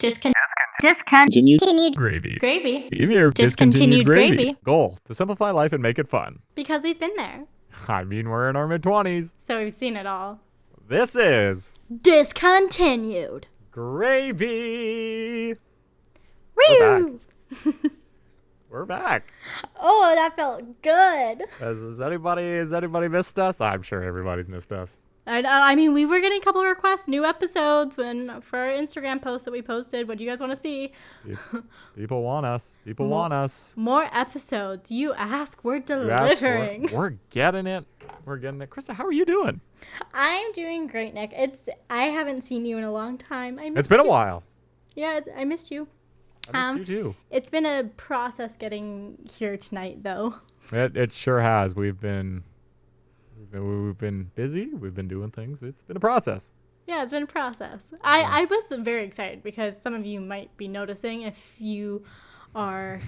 Discontinued Gravy. gravy. Even your Discontinued gravy. Goal, to simplify life and make it fun. Because we've been there. I mean, we're in our mid-20s. So we've seen it all. This is Discontinued. Gravy. Woo! We're back. Oh, that felt good. Has anybody missed us? I'm sure everybody's missed us. I mean, we were getting a couple of requests, new episodes for our Instagram posts that we posted. What do you guys want to see? People want us. People want us. More episodes. You ask, we're You delivering. ask, we're getting it. We're getting it. Krista, how are you doing? I'm doing great, Nick. I haven't seen you in a long time. I missed It's been a you. while. Yeah, I missed you. I missed you too. It's been a process getting here tonight, though. It sure has. We've been busy. We've been doing things. It's been a process. Yeah, it's been a process. I was very excited because some of you might be noticing if you are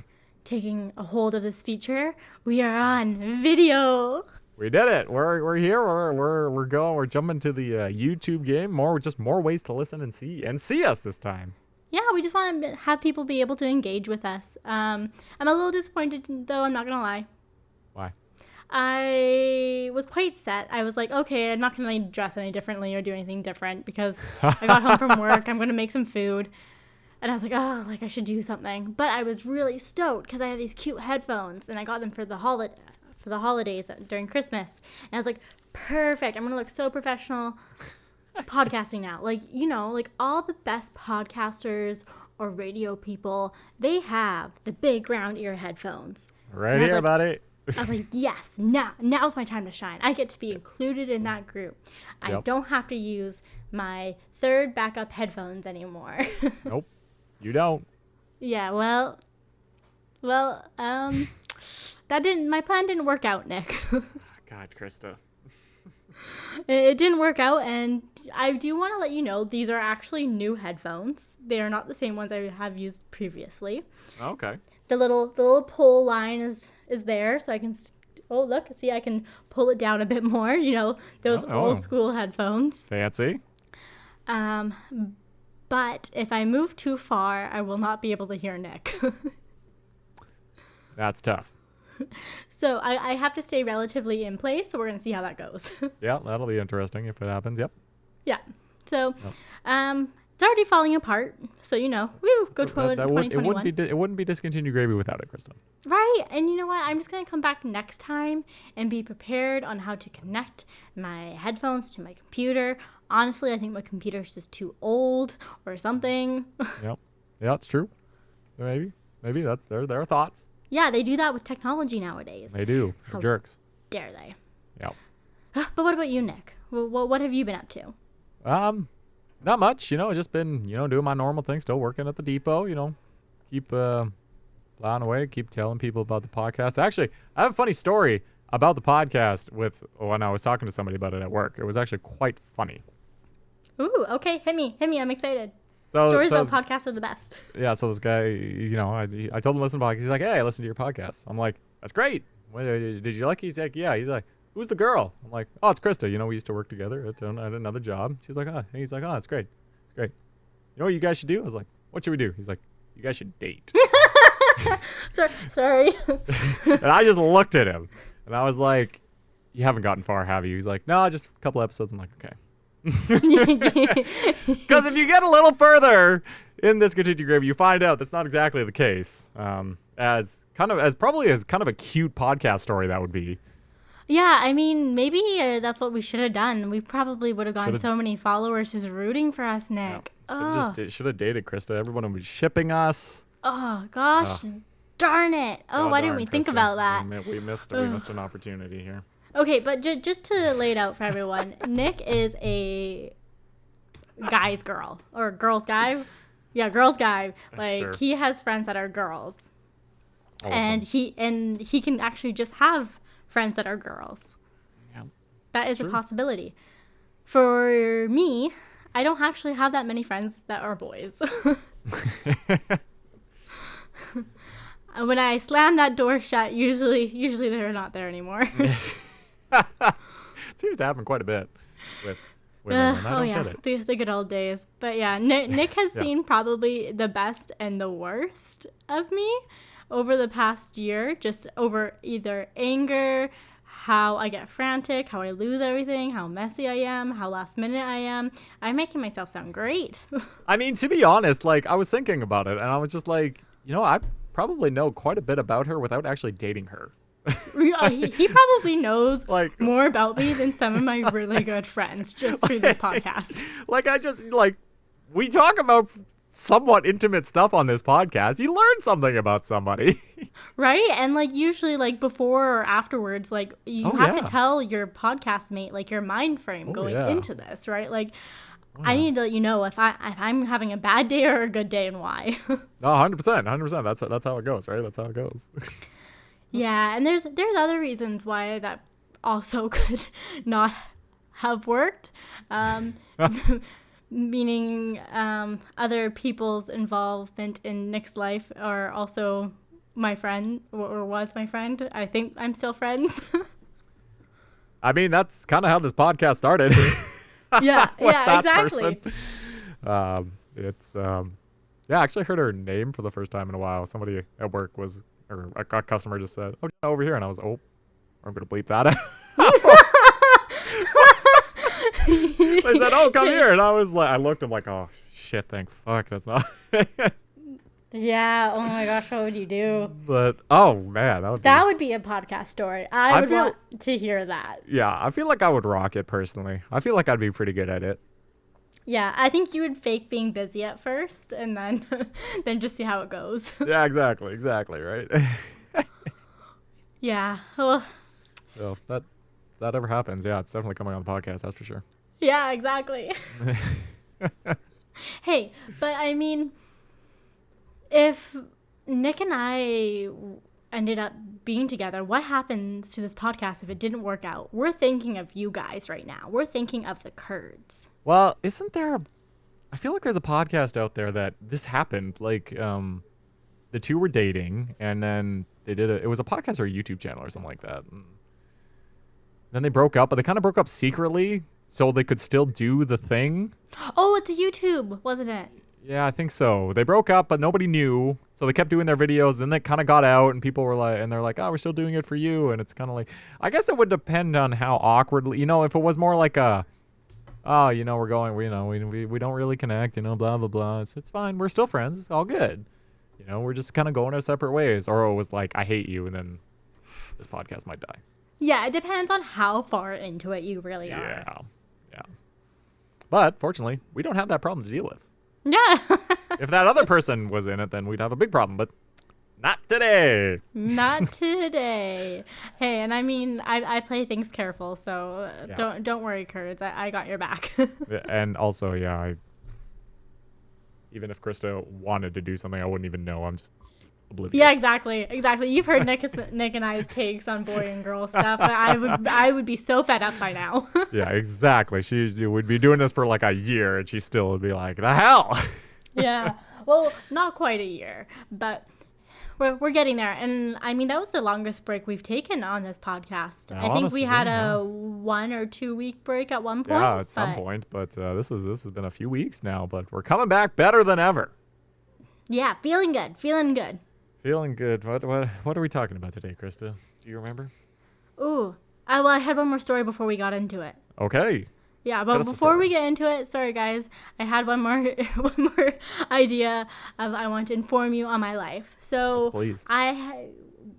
taking a hold of this feature, we are on video. We did it. We're here. We're going. We're jumping to the YouTube game. More ways to listen and see us this time. Yeah, we just want to have people be able to engage with us. I'm a little disappointed, though. I'm not gonna lie. Why? I was quite set. I was like, okay, I'm not going to dress any differently or do anything different because I got home from work. I'm going to make some food. And I was like, oh, I should do something. But I was really stoked because I have these cute headphones and I got them for the holidays during Christmas. And I was like, perfect. I'm going to look so professional podcasting now. Like all the best podcasters or radio people, they have the big round ear headphones. Right here, buddy. I was like, yes, now's my time to shine. I get to be included in that group. I don't have to use my third backup headphones anymore. Nope, you don't. Yeah, well, my plan didn't work out, Nick. God, Krista. It didn't work out, and I do want to let you know these are actually new headphones. They are not the same ones I have used previously. Okay. The little pull line is there, so I can. Oh, look! See, I can pull it down a bit more. Those old school headphones. Fancy. But if I move too far, I will not be able to hear Nick. That's tough. So I have to stay relatively in place. So we're gonna see how that goes. Yeah, that'll be interesting if it happens. Yep. Yeah. So, it's already falling apart. So woo, go 2021. It wouldn't be discontinued gravy without it, Krista. Right, and you know what? I'm just gonna come back next time and be prepared on how to connect my headphones to my computer. Honestly, I think my computer's just too old or something. Yep. Yeah, it's true. Maybe that's their thoughts. Yeah, they do that with technology nowadays. They do. They're jerks. Dare they? Yep. But what about you, Nick? What have you been up to? Not much. Just been doing my normal thing. Still working at the depot. Keep plowing away. Keep telling people about the podcast. Actually, I have a funny story about the podcast when I was talking to somebody about it at work. It was actually quite funny. Ooh, okay. Hit me. I'm excited. So, Stories about podcasts are the best. Yeah, so this guy, I told him to listen to podcasts. He's like, hey, I listen to your podcast. I'm like, that's great. Did you like it? He's like, yeah. He's like, who's the girl? I'm like, oh, it's Krista. We used to work together at another job. She's like, oh. He's like, oh, it's great. It's great. You know what you guys should do? I was like, what should we do? He's like, you guys should date. Sorry. And I just looked at him. And I was like, you haven't gotten far, have you? He's like, no, just a couple episodes. I'm like, okay. Because if you get a little further in this Discontinued gravy, you find out that's not exactly the case. As kind of a cute podcast story that would be. Yeah, I mean, maybe that's what we should have done. We probably would have gotten so many followers just rooting for us, Nick. Yeah. Should have dated Krista. Everyone would be shipping us. Oh gosh, darn it! Why didn't we think about that? We missed an opportunity here. Okay, but just to lay it out for everyone, Nick is a guy's girl or girl's guy. Yeah, girl's guy. Like Sure. He has friends that are girls, and he can actually just have friends that are girls. Yeah, that is a possibility. For me, I don't actually have that many friends that are boys. When I slam that door shut, usually they're not there anymore. It seems to happen quite a bit with women, and I Oh don't yeah, get it. the good old days. But yeah, Nick has Yeah. seen probably the best and the worst of me over the past year, just over either anger, how I get frantic, how I lose everything, how messy I am, how last minute I am. I'm making myself sound great. I mean, to be honest, like I was thinking about it, and I was just like, I probably know quite a bit about her without actually dating her. He probably knows Like, more about me than some of my really good friends just through this podcast. like I just like we talk about somewhat intimate stuff on this podcast. You learn something about somebody. Right? And like usually like before or afterwards, like you Oh, have yeah. to tell your podcast mate like your mind frame Oh, going yeah. into this, right? Like I Yeah. need to let you know if I'm having a bad day or a good day and why. No, 100%, 100%. That's how it goes, right? That's how it goes. Yeah, and there's other reasons why that also could not have worked. Meaning other people's involvement in Nick's life are also my friend or was my friend. I think I'm still friends. I mean, that's kind of how this podcast started. Yeah, With yeah, that exactly. person. Yeah, I actually heard her name for the first time in a while. Somebody at work or a customer just said, "Oh, over here," and I was, "Oh, I'm gonna bleep that out." They said, "Oh, come here," and I was like, I looked, I'm like, "Oh shit, thank fuck, that's not." Yeah, oh my gosh, what would you do? But oh man, That would be a podcast story. I would feel- want to hear that. Yeah, I feel like I would rock it personally. I feel like I'd be pretty good at it. Yeah, I think you would fake being busy at first and then then just see how it goes. Yeah, exactly, right. Yeah. Well, So that ever happens, yeah, it's definitely coming on the podcast, that's for sure. yeah, exactly. Hey, but I mean, if Nick and I ended up being together, what happens to this podcast if it didn't work out? We're thinking of you guys right now. We're thinking of the Kurds. Well, isn't there I feel like there's a podcast out there that this happened. Like, the two were dating, and then it was a podcast or a YouTube channel or something like that. And then they broke up, but they kind of broke up secretly so they could still do the thing. Oh, it's a YouTube, wasn't it? Yeah, I think so. They broke up, but nobody knew, so they kept doing their videos, and they kind of got out, and people were like, and they're like, "Oh, we're still doing it for you," and it's kind of like, I guess it would depend on how awkwardly, if it was more like a, "Oh, we're going, we don't really connect, blah blah blah. It's fine, we're still friends, it's all good, we're just kind of going our separate ways," or it was like, "I hate you," and then this podcast might die. Yeah, it depends on how far into it you really are. Yeah. But fortunately, we don't have that problem to deal with. Yeah. If that other person was in it, then we'd have a big problem, but not today. Not today. Hey, and I mean, I play things careful, so Yeah. don't worry, Kurds. I got your back. And also, yeah, even if Krista wanted to do something, I wouldn't even know. I'm just oblivious. Yeah, exactly. You've heard Nick and I's takes on boy and girl stuff. I would be so fed up by now. Yeah, exactly. She would be doing this for like a year, and she still would be like, "The hell." Yeah. Well, not quite a year, but we're getting there. And I mean, that was the longest break we've taken on this podcast. Yeah, I think honestly, we had yeah. a 1 or 2 week break at one point. Yeah, at some point, but this has been a few weeks now, but we're coming back better than ever. Yeah, feeling good. Feeling good. What are we talking about today, Krista? Do you remember? Ooh. I had one more story before we got into it. Okay. Yeah, but us a before story. we get into it, sorry guys, I had one more one more idea of I want to inform you on my life. So Yes, please. I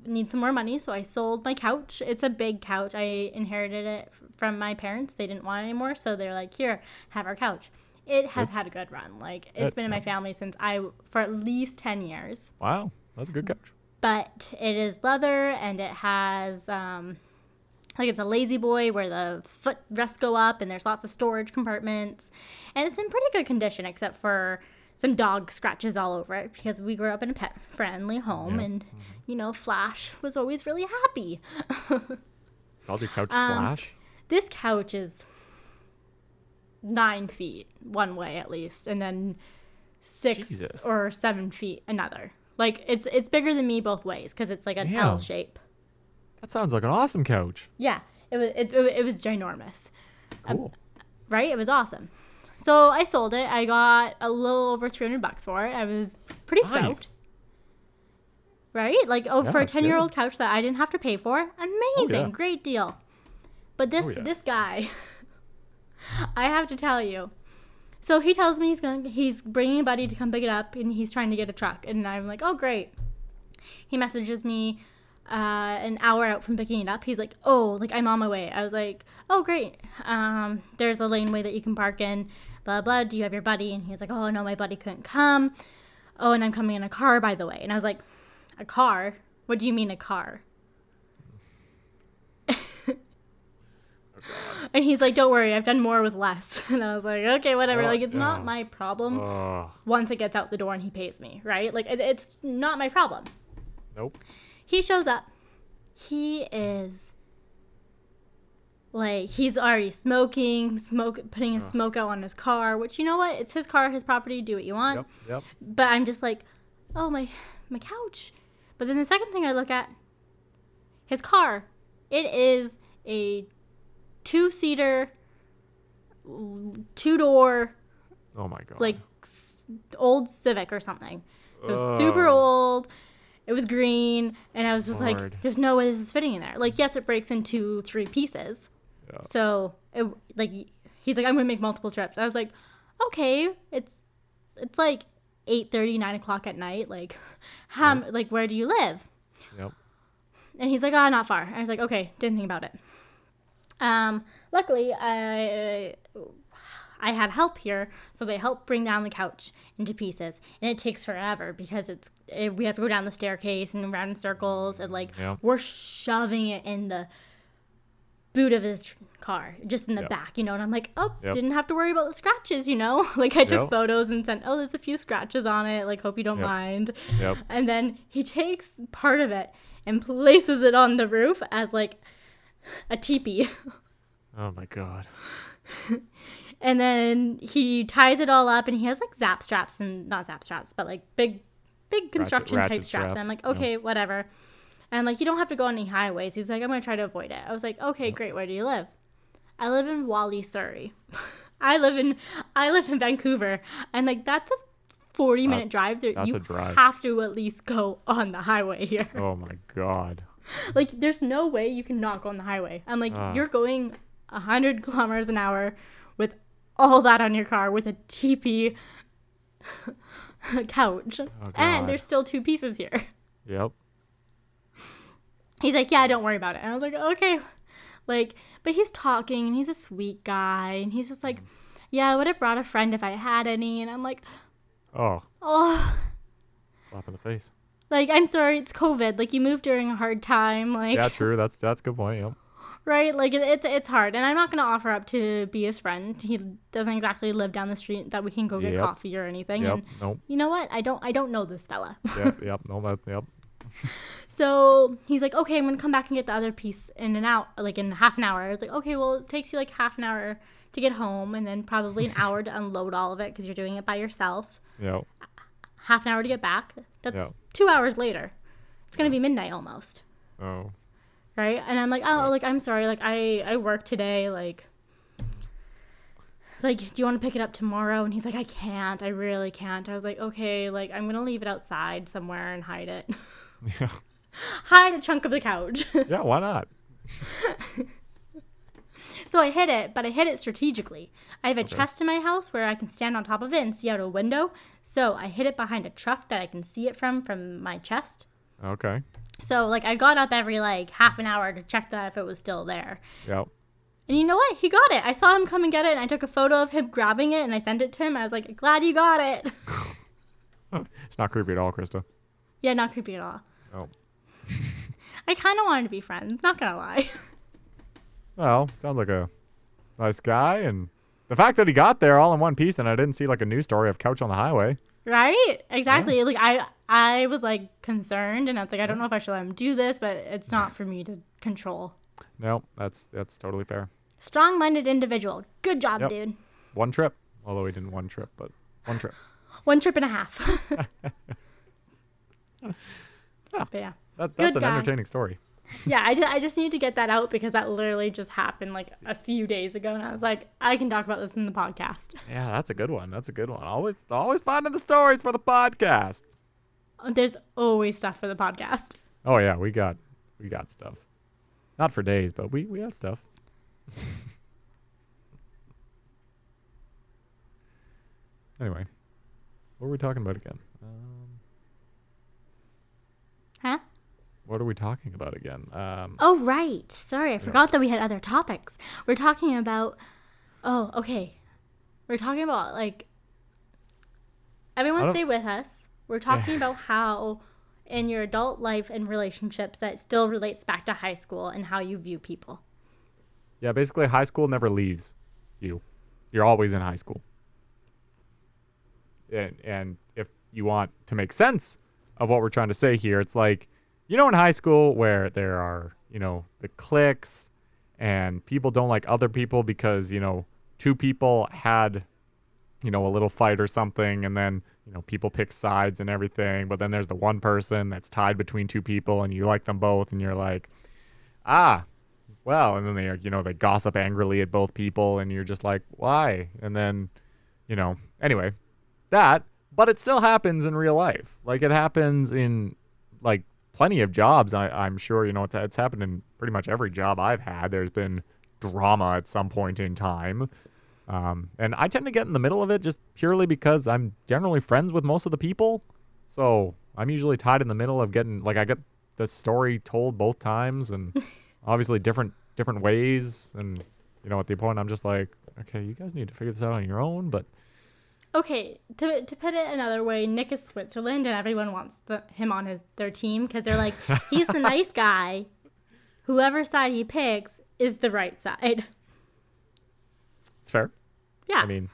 need some more money, so I sold my couch. It's a big couch. I inherited it from my parents. They didn't want it anymore, so they're like, "Here, have our couch." It has had a good run. Like it's been in my family for at least 10 years. Wow, that's a good couch. But it is leather and it has it's a lazy boy where the footrests go up and there's lots of storage compartments. And it's in pretty good condition except for some dog scratches all over it because we grew up in a pet-friendly home and, Flash was always really happy. Called your couch Flash? This couch is 9 feet one way at least and then 6 Jesus. or 7 feet another. Like, it's bigger than me both ways because it's like an Damn. L shape. That sounds like an awesome couch. Yeah, it was ginormous. Cool. Right? It was awesome. So I sold it. I got a little over $300 for it. I was pretty stoked. Nice. Right? Like, oh, Yeah, for a that's 10-year-old good. couch that I didn't have to pay for. Amazing. yeah. Great deal. But this Oh, yeah. this guy, I have to tell you. So he tells me he's bringing a buddy to come pick it up, and he's trying to get a truck. And I'm like, oh, great. He messages me an hour out from picking it up. He's like, oh, like, I'm on my way. I was like, oh, great. There's a laneway that you can park in, blah, blah. Do you have your buddy? And he's like, oh, no, my buddy couldn't come. Oh, and I'm coming in a car, by the way. And I was like, a car? What do you mean a car? And he's like, don't worry, I've done more with less. And I was like, okay, whatever. Oh, Like, it's yeah. not my problem Oh, once it gets out the door and he pays me, right? Like, it's not my problem. nope. He shows up. He is, like, he's already putting his smoke out on his car, which, you know what? It's his car, his property, do what you want. Yep. Yep. But I'm just like, oh, my couch. But then the second thing I look at, his car. It is a 2-seater, 2-door, Oh my god. like old Civic or something. So Ugh. super old. It was green, and I was just Lord. like, "There's no way this is fitting in there." Like, yes, it breaks into 3 pieces. Yeah. So he's like, "I'm gonna make multiple trips." I was like, "Okay, it's like 8:30, 9 o'clock at night. Like, like, where do you live?" Yep. And he's like, "Oh, not far." I was like, "Okay," didn't think about it. Luckily, I had help here, so they helped bring down the couch into pieces, and it takes forever because we have to go down the staircase and around in circles, and like Yeah. we're shoving it in the boot of his car, just in the Yep. back, you know. And I'm like, oh, Yep. didn't have to worry about the scratches, you know. Like, I took Yep. photos and sent, oh, there's a few scratches on it. Like, hope you don't Yep. mind. Yep. And then he takes part of it and places it on the roof as like a teepee. Oh my god. And then he ties it all up, and he has like not zap straps, but like big construction ratchet type straps. And I'm straps, like, okay, whatever. And like, you don't have to go on any highways. He's like, I'm going to try to avoid it. I was like, okay, great. Where do you live? I live in Wally, Surrey. I live in Vancouver. And like, that's a 40-minute drive. That's you a drive. have to at least go on the highway here. Oh my god. Like, there's no way you can not go on the highway. I'm like, you're going 100 kilometers an hour with all that on your car with a teepee couch. Oh, And God. there's still 2 pieces here. Yep. He's like, yeah, don't worry about it. And I was like, okay. Like, but he's talking, and he's a sweet guy. And he's just like, yeah, I would have brought a friend if I had any. And I'm like, Oh, oh, slap in the face. like, I'm sorry, it's COVID. Like, you moved during a hard time. Like, Yeah, true. That's a good point. Yep. right? Like, it's hard. And I'm not going to offer up to be his friend. He doesn't exactly live down the street that we can go get Yep. coffee or anything. Yep. And Nope. you know what? I don't know this fella. Yep. Yep. No, that's yep. So he's like, okay, I'm going to come back and get the other piece in half an hour. I was like, okay, well, it takes you like half an hour to get home, and then probably an hour to unload all of it because you're doing it by yourself. Yep. Half an hour to get back. That's Yep. 2 hours later. It's going to be midnight almost. Oh. Right? And I'm like, oh, like, I'm sorry. Like, I work today. Like, do you want to pick it up tomorrow? And he's like, I can't. I really can't. I was like, okay, like, I'm going to leave it outside somewhere and hide it. Yeah. Hide a chunk of the couch. Yeah. Why not? So I hid it, but I hid it strategically. I have a chest in my house where I can stand on top of it and see out a window. So I hid it behind a truck that I can see it from my chest. Okay. So, like, I got up every, like, half an hour to check that if it was still there. Yep. And you know what? He got it. I saw him come and get it, and I took a photo of him grabbing it, and I sent it to him. I was like, glad you got it. It's not creepy at all, Krista. Yeah, not creepy at all. Oh. I kind of wanted to be friends, not gonna lie. Well, sounds like a nice guy, and the fact that he got there all in one piece, and I didn't see like a news story of couch on the highway. Right? Exactly. Yeah. Like, I was, like, concerned, and I was like, I don't know if I should let him do this, but it's not for me to control. No, that's totally fair. Strong-minded individual. Good job, Yep. dude. One trip, although he didn't one trip, but one trip. 1 trip and a half. But yeah. That's Good an guy. entertaining story. Yeah, I just need to get that out because that literally just happened like a few days ago, and I was like, I can talk about this in the podcast. Yeah, that's a good one. That's a good one. Always finding the stories for the podcast. There's always stuff for the podcast. Oh yeah, we got stuff. Not for days, but we got stuff. Anyway, what were we talking about again? Huh? What are we talking about again? Oh, right. Sorry, I forgot that we had other topics. We're talking about... Oh, okay. We're talking about, like... Everyone stay with us. We're talking about how in your adult life and relationships that still relates back to high school and how you view people. Yeah, basically high school never leaves you. You're always in high school. And if you want to make sense of what we're trying to say here, it's like, you know, in high school where there are, you know, the cliques and people don't like other people because, you know, two people had, you know, a little fight or something, and then, you know, people pick sides and everything, but then there's the one person that's tied between two people and you like them both and you're like, well, and then they, you know, they gossip angrily at both people and you're just like, why? And then, you know, anyway, but it still happens in real life. Like, it happens in, like, plenty of jobs. I'm sure, you know, it's happened in pretty much every job I've had. There's been drama at some point in time. And I tend to get in the middle of it just purely because I'm generally friends with most of the people. So I'm usually tied in the middle of getting, like, I get the story told both times and obviously different ways. And, you know, at the point I'm just like, okay, you guys need to figure this out on your own, but... Okay, to put it another way, Nick is Switzerland, and everyone wants him on their team because they're like, he's the nice guy. Whoever side he picks is the right side. It's fair. Yeah. I mean,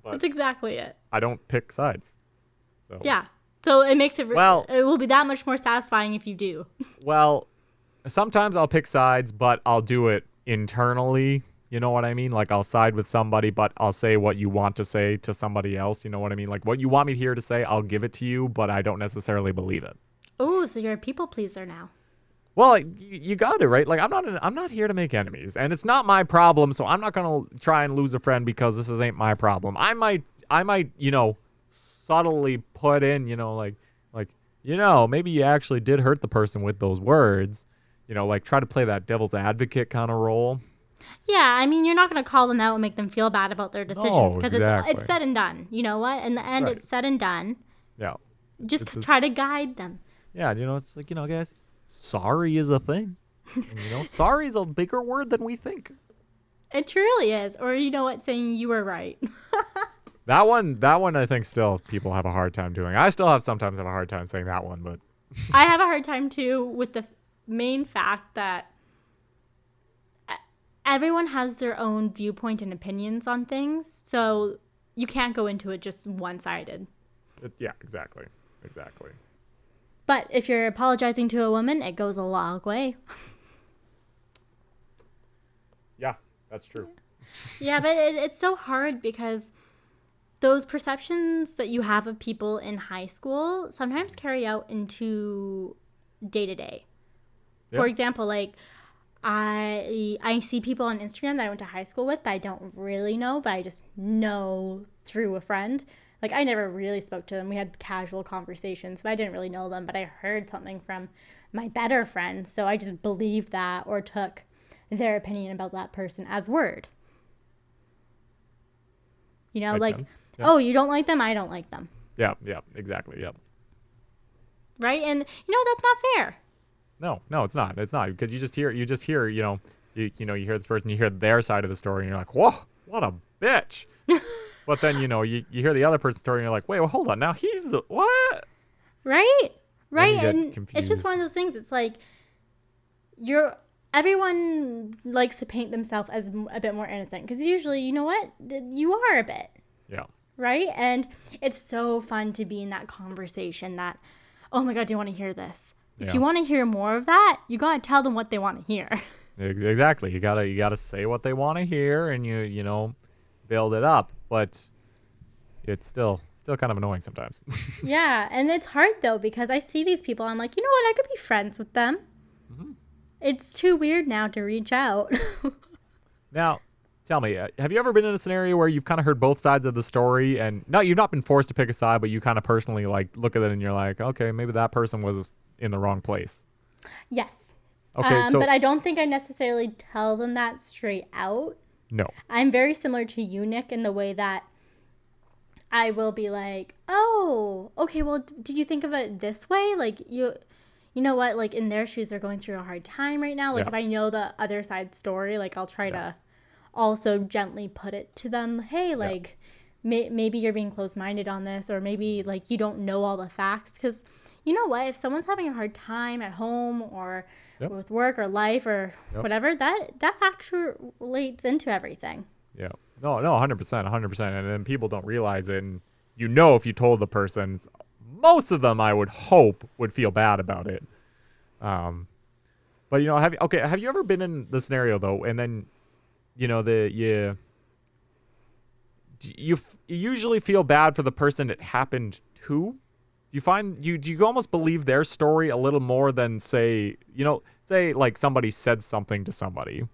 that's exactly it. I don't pick sides. So. Yeah. So it makes it, well, it will be that much more satisfying if you do. Well, sometimes I'll pick sides, but I'll do it internally. You know what I mean? Like, I'll side with somebody, but I'll say what you want to say to somebody else. You know what I mean? Like, what you want me here to say, I'll give it to you, but I don't necessarily believe it. Oh, so you're a people pleaser now. Well, you got it, right? Like, I'm not here to make enemies, and it's not my problem, so I'm not going to try and lose a friend because this ain't my problem. I might, you know, subtly put in, you know, like, you know, maybe you actually did hurt the person with those words. You know, like, try to play that devil's advocate kind of role. Yeah, I mean, you're not going to call them out and make them feel bad about their decisions because it's said and done. You know what? In the end, It's said and done. Yeah. Just try to guide them. Yeah, you know, it's like, you know, guys, sorry is a thing. And, you know, sorry is a bigger word than we think. It truly is. Or, you know what, saying you were right. That one, I think still people have a hard time doing. I still sometimes have a hard time saying that one, but. I have a hard time, too, with the main fact that everyone has their own viewpoint and opinions on things, so you can't go into it just one-sided. Yeah, exactly. But if you're apologizing to a woman, it goes a long way. Yeah, that's true. Yeah, but it's so hard because those perceptions that you have of people in high school sometimes carry out into day-to-day. Yeah. For example, like, I see people on Instagram that I went to high school with, but I don't really know, but I just know through a friend. Like, I never really spoke to them. We had casual conversations, but I didn't really know them, but I heard something from my better friend, so I just believed that or took their opinion about that person as word. You know, like, yeah. Oh, you don't like them? I don't like them. Yeah, exactly, yep. Right? And, you know, that's not fair. No, it's not. It's not, because you just hear, you know, you hear this person, you hear their side of the story, and you're like, whoa, what a bitch. But then, you know, you hear the other person's story, and you're like, wait, well, hold on, now he's the, what? Right, and confused. It's just one of those things, it's like, everyone likes to paint themselves as a bit more innocent, because usually, you know what, you are a bit. Yeah. Right? And it's so fun to be in that conversation that, oh my God, do you want to hear this? If you want to hear more of that, you got to tell them what they want to hear. Exactly. You gotta say what they want to hear, and you know, build it up. But it's still kind of annoying sometimes. Yeah, and it's hard though, because I see these people, I'm like, you know what, I could be friends with them. Mm-hmm. It's too weird now to reach out. Now, tell me, have you ever been in a scenario where you've kind of heard both sides of the story, and no, you've not been forced to pick a side, but you kind of personally like look at it and you're like, okay, maybe that person was in the wrong place. Yes. Okay, But so I don't think I necessarily tell them that straight out. no, I'm very similar to you, Nick, in the way that I will be like, oh, okay, well, did you think of it this way? Like, you know what? Like, in their shoes, they're going through a hard time right now. Like, yeah, if I know the other side story, like, I'll try yeah, to also gently put it to them. Hey, yeah, like, maybe you're being closed-minded on this, or maybe, like, you don't know all the facts. Because you know what? If someone's having a hard time at home or yep, with work or life or yep, whatever, that factor relates into everything. yeah. No, no, 100%, 100%. And then people don't realize it, and you know, if you told the person, most of them, I would hope, would feel bad about it. Um, but you know, have you ever been in the scenario though, and then you know you usually feel bad for the person it happened to. You find do you almost believe their story a little more than say like somebody said something to somebody,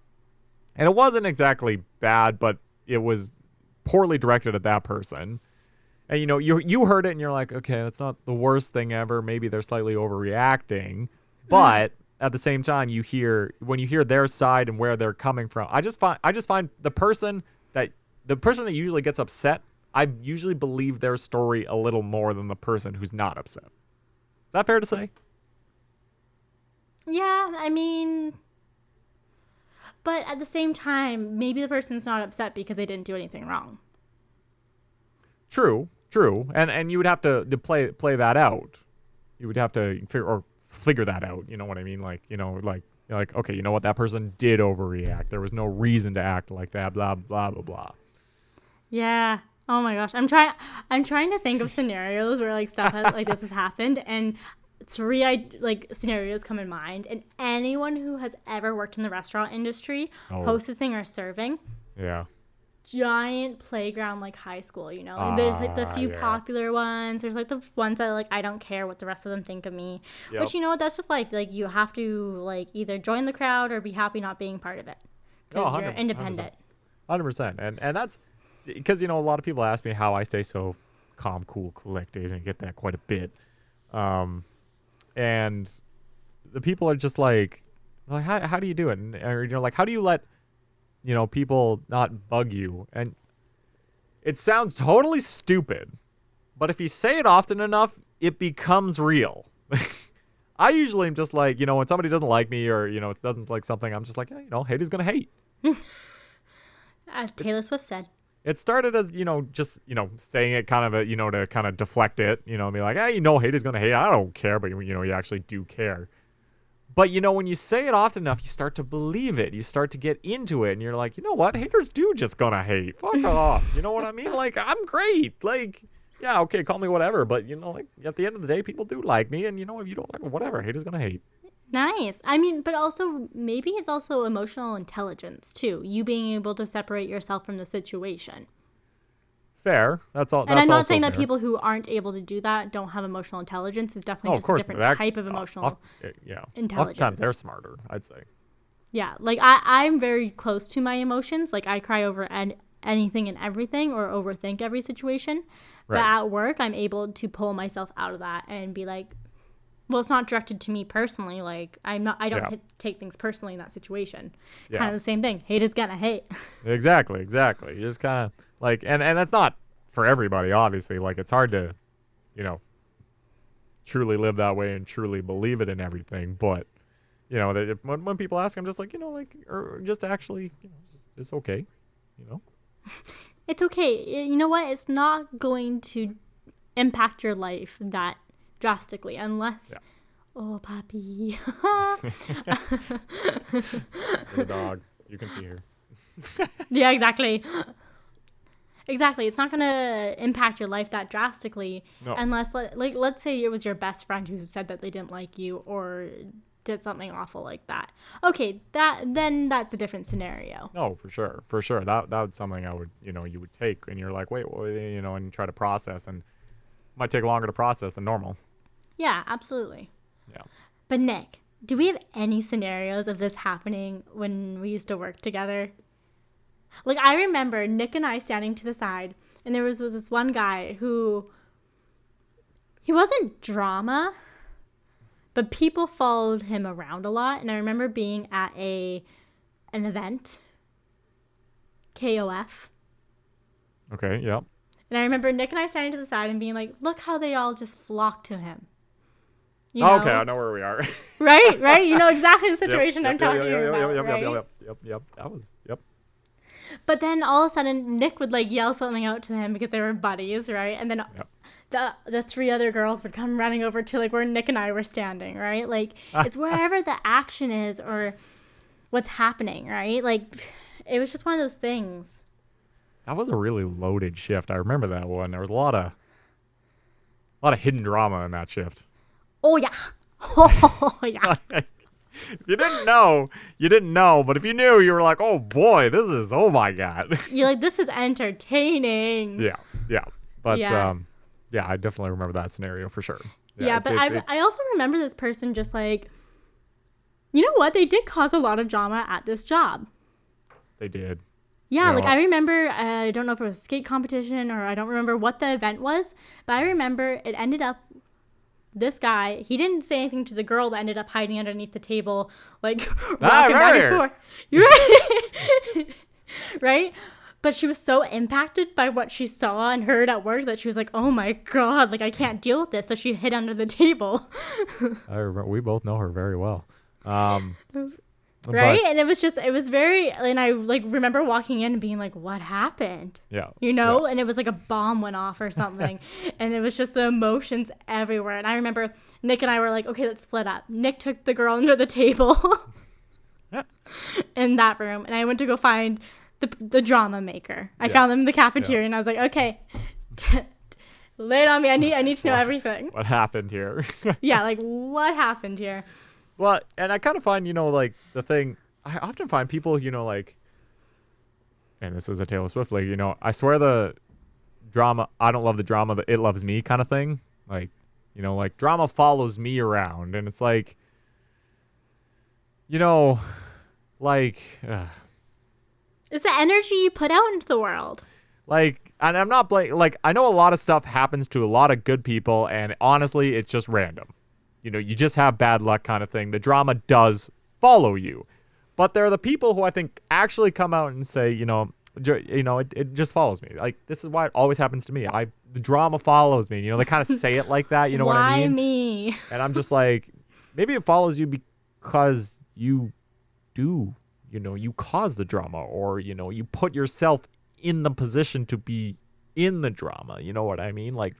and it wasn't exactly bad, but it was poorly directed at that person. And you know, you heard it and you're like, okay, that's not the worst thing ever. Maybe they're slightly overreacting, but at the same time, when you hear their side and where they're coming from, I just find the person that usually gets upset, I usually believe their story a little more than the person who's not upset. Is that fair to say? Yeah, I mean, but at the same time, maybe the person's not upset because they didn't do anything wrong. True, true, and you would have to play that out. You would have to figure that out. You know what I mean? Like you're like, okay, you know what, that person did overreact. There was no reason to act like that. Blah blah blah blah. Yeah. Oh my gosh. I'm trying to think of scenarios where like like this has happened, and three like scenarios come in mind. And anyone who has ever worked in the restaurant industry, Oh hostessing or serving, yeah. giant playground like high school, you know. There's like the few Yeah. popular ones. There's like the ones that like I don't care what the rest of them think of me. Yep. Which you know what, that's just life. Like you have to like either join the crowd or be happy not being part of it No, because you're 100%. independent. 100%. And that's because you know a lot of people ask me how I stay so calm, cool, collected, and I get that quite a bit. And the people are just like how do you do it? And or, you know, like how do you let people not bug you? And it sounds totally stupid, but if you say it often enough, it becomes real. I usually am just like, when somebody doesn't like me or, it doesn't like something, I'm just like, yeah, hate is going to hate. As Taylor Swift said. It started as, just, saying it kind of, to kind of deflect it, be like, hey, hate is going to hate. I don't care, but, you actually do care. But, when you say it often enough, you start to believe it. You start to get into it. And you're like, you know what? Haters do just going to hate. Fuck off. You know what I mean? Like, I'm great. Like, yeah, okay, call me whatever. But, like, at the end of the day, people do like me. And, if you don't like me, whatever. Haters going to hate. Nice. I mean, but also maybe it's also emotional intelligence too. You being able to separate yourself from the situation. Fair. That's all. And I'm not saying fair. that people who aren't able to do that don't have emotional intelligence. It's definitely just a different type of emotional intelligence. Oftentimes they're smarter, I'd say. Yeah, like I'm very close to my emotions. Like I cry over anything and everything or overthink every situation. But Right. at work, I'm able to pull myself out of that and be like, well, it's not directed to me personally. Like I don't take things personally in that situation. Yeah. Kind of the same thing. Hate is gonna hate. Exactly. You just kind of like, and that's not for everybody, obviously. Like it's hard to, truly live that way and truly believe it in everything. But, when people ask, I'm just like, or just actually, it's okay, It's okay. You know what? It's not going to impact your life that drastically unless oh puppy. The dog, you can see her. Yeah, exactly. Exactly. It's not going to impact your life that drastically unless like let's say it was your best friend who said that they didn't like you or did something awful like that. Okay, that's a different scenario. No, for sure. That's something I would, you would take, and you're like, wait, well, and you try to process, and it might take longer to process than normal. Yeah, absolutely. Yeah. But Nick, Do we have any scenarios of this happening when we used to work together? Like, I remember Nick and I standing to the side, and there was this one guy who, he wasn't drama, but people followed him around a lot. And I remember being at an event, KOF. Okay, yeah. And I remember Nick and I standing to the side and being like, look how they all just flock to him. You Oh, know? okay, I know where we are. Right? You know exactly the situation I'm talking about, Yep. That was, yep. But then all of a sudden, Nick would like yell something out to him because they were buddies, right? And then the three other girls would come running over to like where Nick and I were standing, right? Like it's wherever the action is or what's happening, right? Like it was just one of those things. That was a really loaded shift. I remember that one. There was a lot of hidden drama in that shift. Oh yeah. Oh yeah. You didn't know, but if you knew, you were like, oh boy, oh my God. You're like, this is entertaining. Yeah. But Yeah. I definitely remember that scenario for sure. Yeah, but I also remember this person just like, you know what? They did cause a lot of drama at this job. They did. Yeah, You like know, I remember, I don't know if it was a skate competition or I don't remember what the event was, but I remember it ended up, this guy, he didn't say anything to the girl that ended up hiding underneath the table, like rocking back and forth. You're right. Right? But she was so impacted by what she saw and heard at work that she was like, oh my God, like I can't deal with this. So she hid under the table. I remember, we both know her very well. Right? But, And it was very, and I like remember walking in and being like, what happened? yeah. You know? Yeah. And it was like a bomb went off or something. And it was just the emotions everywhere. And I remember Nick and I were like, okay, let's split up. Nick took the girl under the table in that room. And I went to go find the drama maker. I found them in the cafeteria and I was like, okay, lay it on me. I need to know everything. What happened here? Yeah, like what happened here? Well, and I kind of find, like the thing, I often find people, like, and this is a Taylor Swift, like, I swear the drama, I don't love the drama, the it loves me kind of thing. Like, like drama follows me around. And it's like, like, It's the energy you put out into the world. like, and I'm not like, I know a lot of stuff happens to a lot of good people. And honestly, it's just random. You just have bad luck kind of thing. The drama does follow you. But there are the people who I think actually come out and say, it just follows me. Like, this is why it always happens to me. The drama follows me. They kind of say it like that. You know what I mean? Why me? And I'm just like, maybe it follows you because you do, you cause the drama or, you put yourself in the position to be in the drama. You know what I mean? Like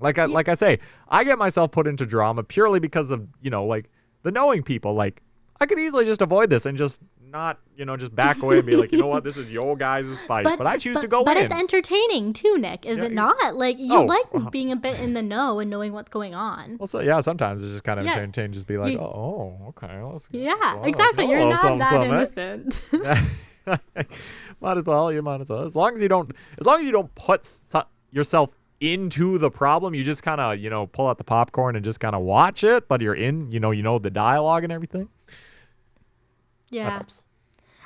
I say, I get myself put into drama purely because of, like the knowing people. Like I could easily just avoid this and just not, just back away and be like, you know what, this is your guys' fight. But I choose to go in. But it's entertaining too, Nick, is it not? Like you like being a bit in the know and knowing what's going on. Well, so yeah, sometimes it's just kind of entertaining, just be like, okay. Exactly. You're not that innocent. Might as well. You might as well. As long as you don't put yourself into the problem, you just kind of pull out the popcorn and just kind of watch it, but you're in the dialogue and everything. Yeah,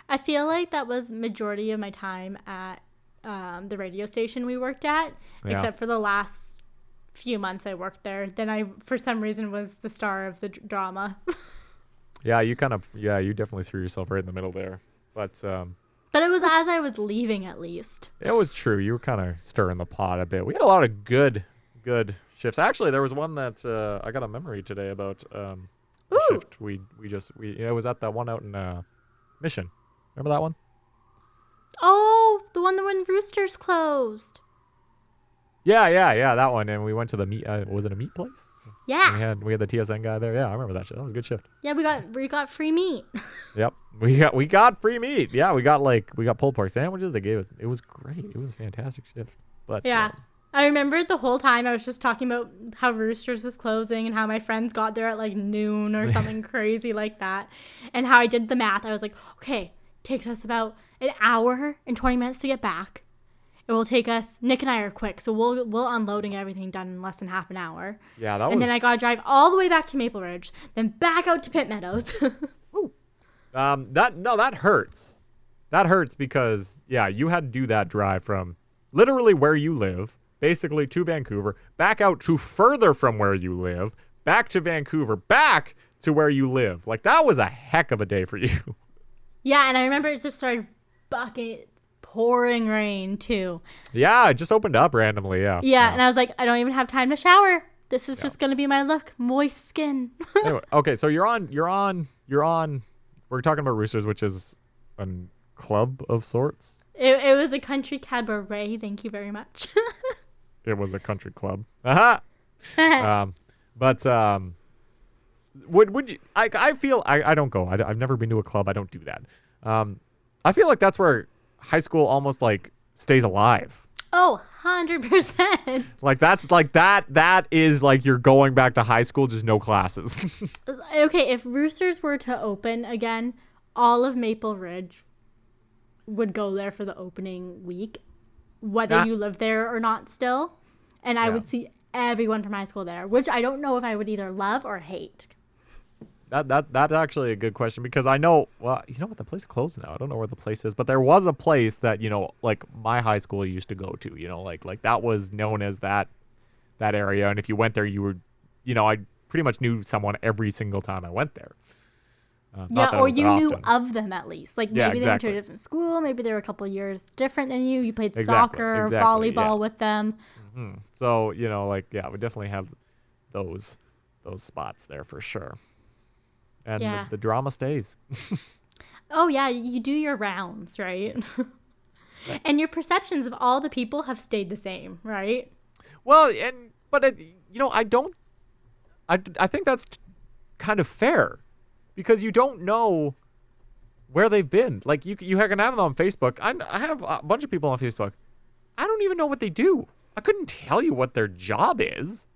I feel like that was majority of my time at the radio station we worked at, except for the last few months I worked there. Then I for some reason was the star of the drama. You definitely threw yourself right in the middle there, but it was as I was leaving, at least. It was true. You were kind of stirring the pot a bit. We had a lot of good shifts. Actually, there was one that I got a memory today about a shift. It was at that one out in Mission. Remember that one? Oh, the one that when Roosters closed. Yeah, that one. And we went to the meat. Was it a meat place? Yeah. We had the TSN guy there. Yeah, I remember that shit. That was a good shift. Yeah, we got free meat. Yep, we got free meat. Yeah, we got pulled pork sandwiches. They gave us. It was great. It was a fantastic shift. But yeah, I remember the whole time I was just talking about how Roosters was closing and how my friends got there at like noon or something crazy like that, and how I did the math. I was like, okay, takes us about an hour and 20 minutes to get back. It will take us. Nick and I are quick, so we'll unload and get everything done in less than half an hour. Yeah, that was. And then I gotta drive all the way back to Maple Ridge, then back out to Pitt Meadows. Ooh. That hurts. That hurts because you had to do that drive from literally where you live, basically to Vancouver, back out to further from where you live, back to Vancouver, back to where you live. Like, that was a heck of a day for you. Yeah, and I remember it just started pouring rain too. Yeah, it just opened up randomly. Yeah, and I was like, I don't even have time to shower. This is just gonna be my look, moist skin. Anyway, okay, so you're on. We're talking about Roosters, which is a club of sorts. It was a country cabaret. Thank you very much. It was a country club. But would you? I feel I don't go. I've never been to a club. I don't do that. I feel like that's where high school almost like stays alive. Oh, 100%. Like that's like that is like you're going back to high school, just no classes. Okay, if Roosters were to open again, all of Maple Ridge would go there for the opening week, whether you live there or not still. And I would see everyone from high school there, which I don't know if I would either love or hate. That's actually a good question because I know, well, you know what, the place closed now. I don't know where the place is, but there was a place that, you know, like my high school used to go to, you know, like that was known as that area. And if you went there, you were, you know, I pretty much knew someone every single time I went there. Or you knew of them at least. Like maybe exactly. they went to a different school. Maybe they were a couple of years different than you. You played soccer or volleyball with them. Mm-hmm. So, you know, like, we definitely have those spots there for sure. And the drama stays. Oh, yeah. You do your rounds, right? And your perceptions of all the people have stayed the same, right? Well, but you know, I think that's kind of fair. Because you don't know where they've been. Like, you can have them on Facebook. I have a bunch of people on Facebook. I don't even know what they do. I couldn't tell you what their job is.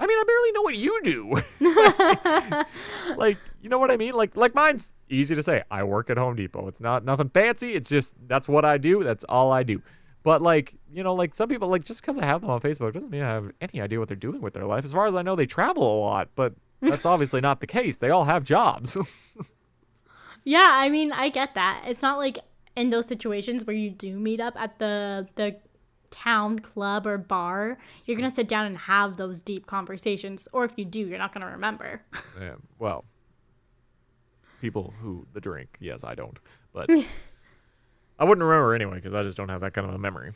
I mean, I barely know what you do. Like, you know what I mean? Like mine's easy to say. I work at Home Depot. It's not nothing fancy. It's just, that's what I do. That's all I do. But, like, you know, like some people, like, just because I have them on Facebook doesn't mean I have any idea what they're doing with their life. As far as I know, they travel a lot, but that's obviously not the case. They all have jobs. Yeah, I mean, I get that. It's not like in those situations where you do meet up at the town club or bar, you're going to sit down and have those deep conversations. Or if you do, you're not going to remember. Yeah, well, people who the drink, yes, I don't. But I wouldn't remember anyway because I just don't have that kind of a memory.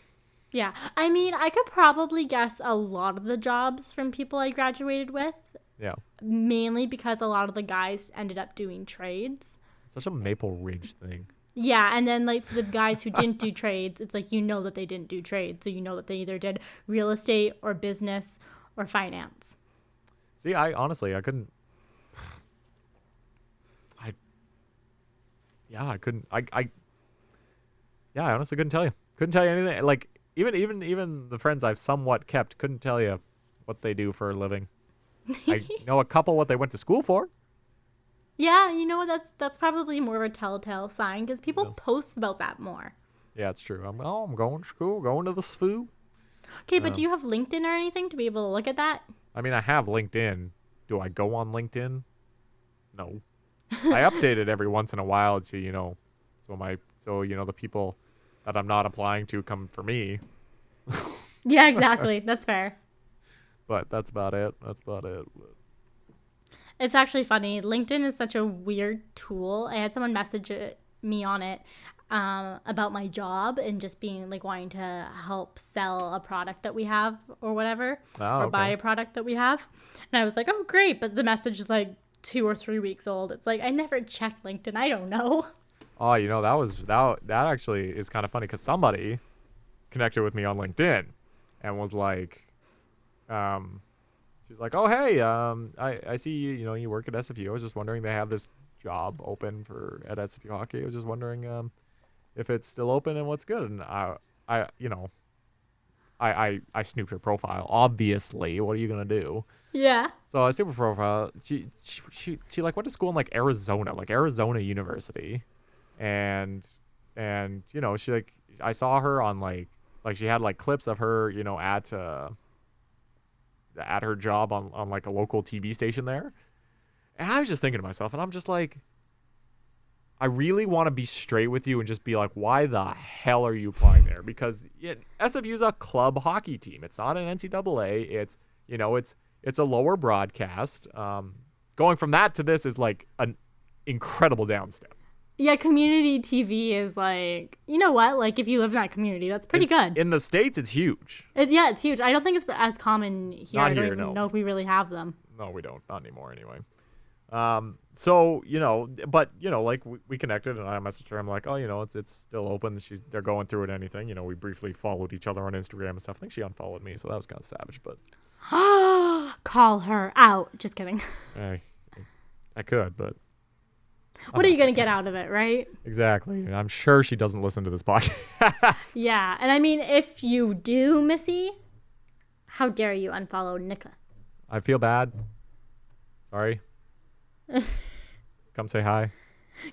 Yeah, I mean, I could probably guess a lot of the jobs from people I graduated with. Yeah. Mainly because a lot of the guys ended up doing trades. Such a Maple Ridge thing. Yeah, and then like for the guys who didn't do trades, it's like you know that they didn't do trades. So you know that they either did real estate or business or finance. See, I honestly couldn't. I honestly couldn't tell you. Couldn't tell you anything. Like even the friends I've somewhat kept couldn't tell you what they do for a living. I know a couple what they went to school for. Yeah, you know what? That's probably more of a telltale sign because people post about that more. Yeah, it's true. I'm going to school, going to the SFU. Okay, but do you have LinkedIn or anything to be able to look at that? I mean, I have LinkedIn. Do I go on LinkedIn? No. I update it every once in a while to, you know, so you know the people that I'm not applying to come for me. Yeah, exactly. That's fair. But that's about it. It's actually funny. LinkedIn is such a weird tool. I had someone message me on it about my job and just being like wanting to help sell a product that we have or whatever, buy a product that we have. And I was like, oh, great. But the message is like 2 or 3 weeks old. It's like, I never checked LinkedIn. I don't know. Oh, you know, that actually is kind of funny because somebody connected with me on LinkedIn and was like, she's like, oh, hey, I see you know, you work at SFU. I was just wondering, they have this job open at SFU Hockey. I was just wondering if it's still open and what's good. And I snooped her profile, obviously. What are you going to do? Yeah. So I snooped her profile. She like went to school in like Arizona University. And you know, she like, I saw her on like like she had like clips of her, at her job on like a local TV station there. And I was just thinking to myself, and I'm just like, I really want to be straight with you and just be like, why the hell are you applying there? Because SFU's a club hockey team. It's not an NCAA. It's a lower broadcast. Going from that to this is like an incredible downstep. Yeah, community TV is like, you know what? Like, if you live in that community, that's pretty good. In the States, it's huge. It's huge. I don't think it's as common here. Not I don't here, even no. know if we really have them. No, we don't. Not anymore, anyway. So, but, like, we connected, and I messaged her. I'm like, oh, it's still open. They're going through it, anything. We briefly followed each other on Instagram and stuff. I think she unfollowed me, so that was kind of savage, but. Call her out. Just kidding. I could, but. What are you going to get out of it, right? Exactly. I'm sure she doesn't listen to this podcast. Yeah. And I mean, if you do, Missy, how dare you unfollow Nika? I feel bad. Sorry. Come say hi.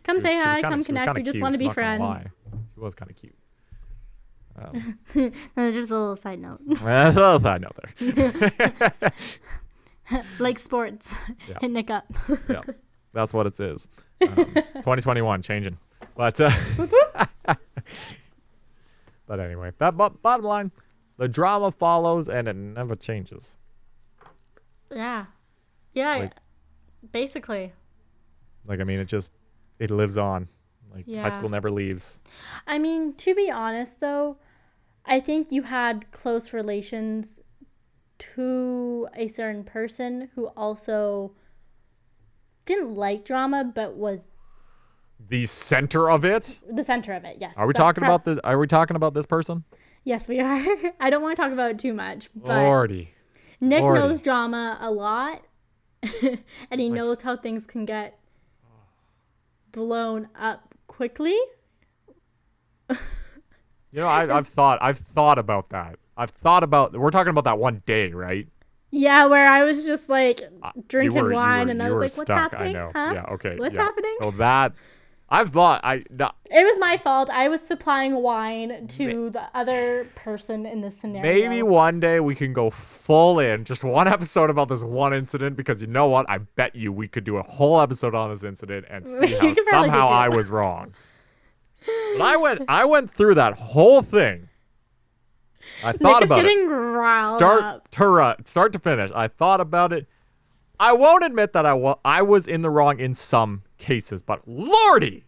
Come say hi. Come connect. We just want to be friends. She was kind of cute. Just a little side note. That's a little side note there. Like sports. Yeah. Hit Nick up. Yeah. That's what it is. 2021, changing. But but anyway, bottom line, the drama follows and it never changes. Yeah. Yeah, Like, basically. Like, I mean, it lives on. Like, Yeah. high school never leaves. I mean, to be honest, though, I think you had close relations to a certain person who also didn't like drama, but was The center of it? the center of it. Yes. Are we talking about this person? Yes, we are. I don't want to talk about it too much, but Lordy. Nick Lordy. knows drama a lot, and he knows how things can get blown up quickly. I've thought about that. We're talking about that one day, right? Yeah, where I was just like drinking You wine, were and I was like, stuck. "What's happening? I know. Huh? Yeah. Okay. What's yeah. happening?" So that I've thought It was my fault. I was supplying wine to the other person in this scenario. maybe one day we can go full in, just one episode about this one incident, because you know what? I bet you we could do a whole episode on this incident and see We how could probably somehow do I it. was wrong. But I went through that whole thing. I thought Nick is about it. getting riled up. Start to finish. I thought about it. I won't admit that I was in the wrong in some cases, but Lordy,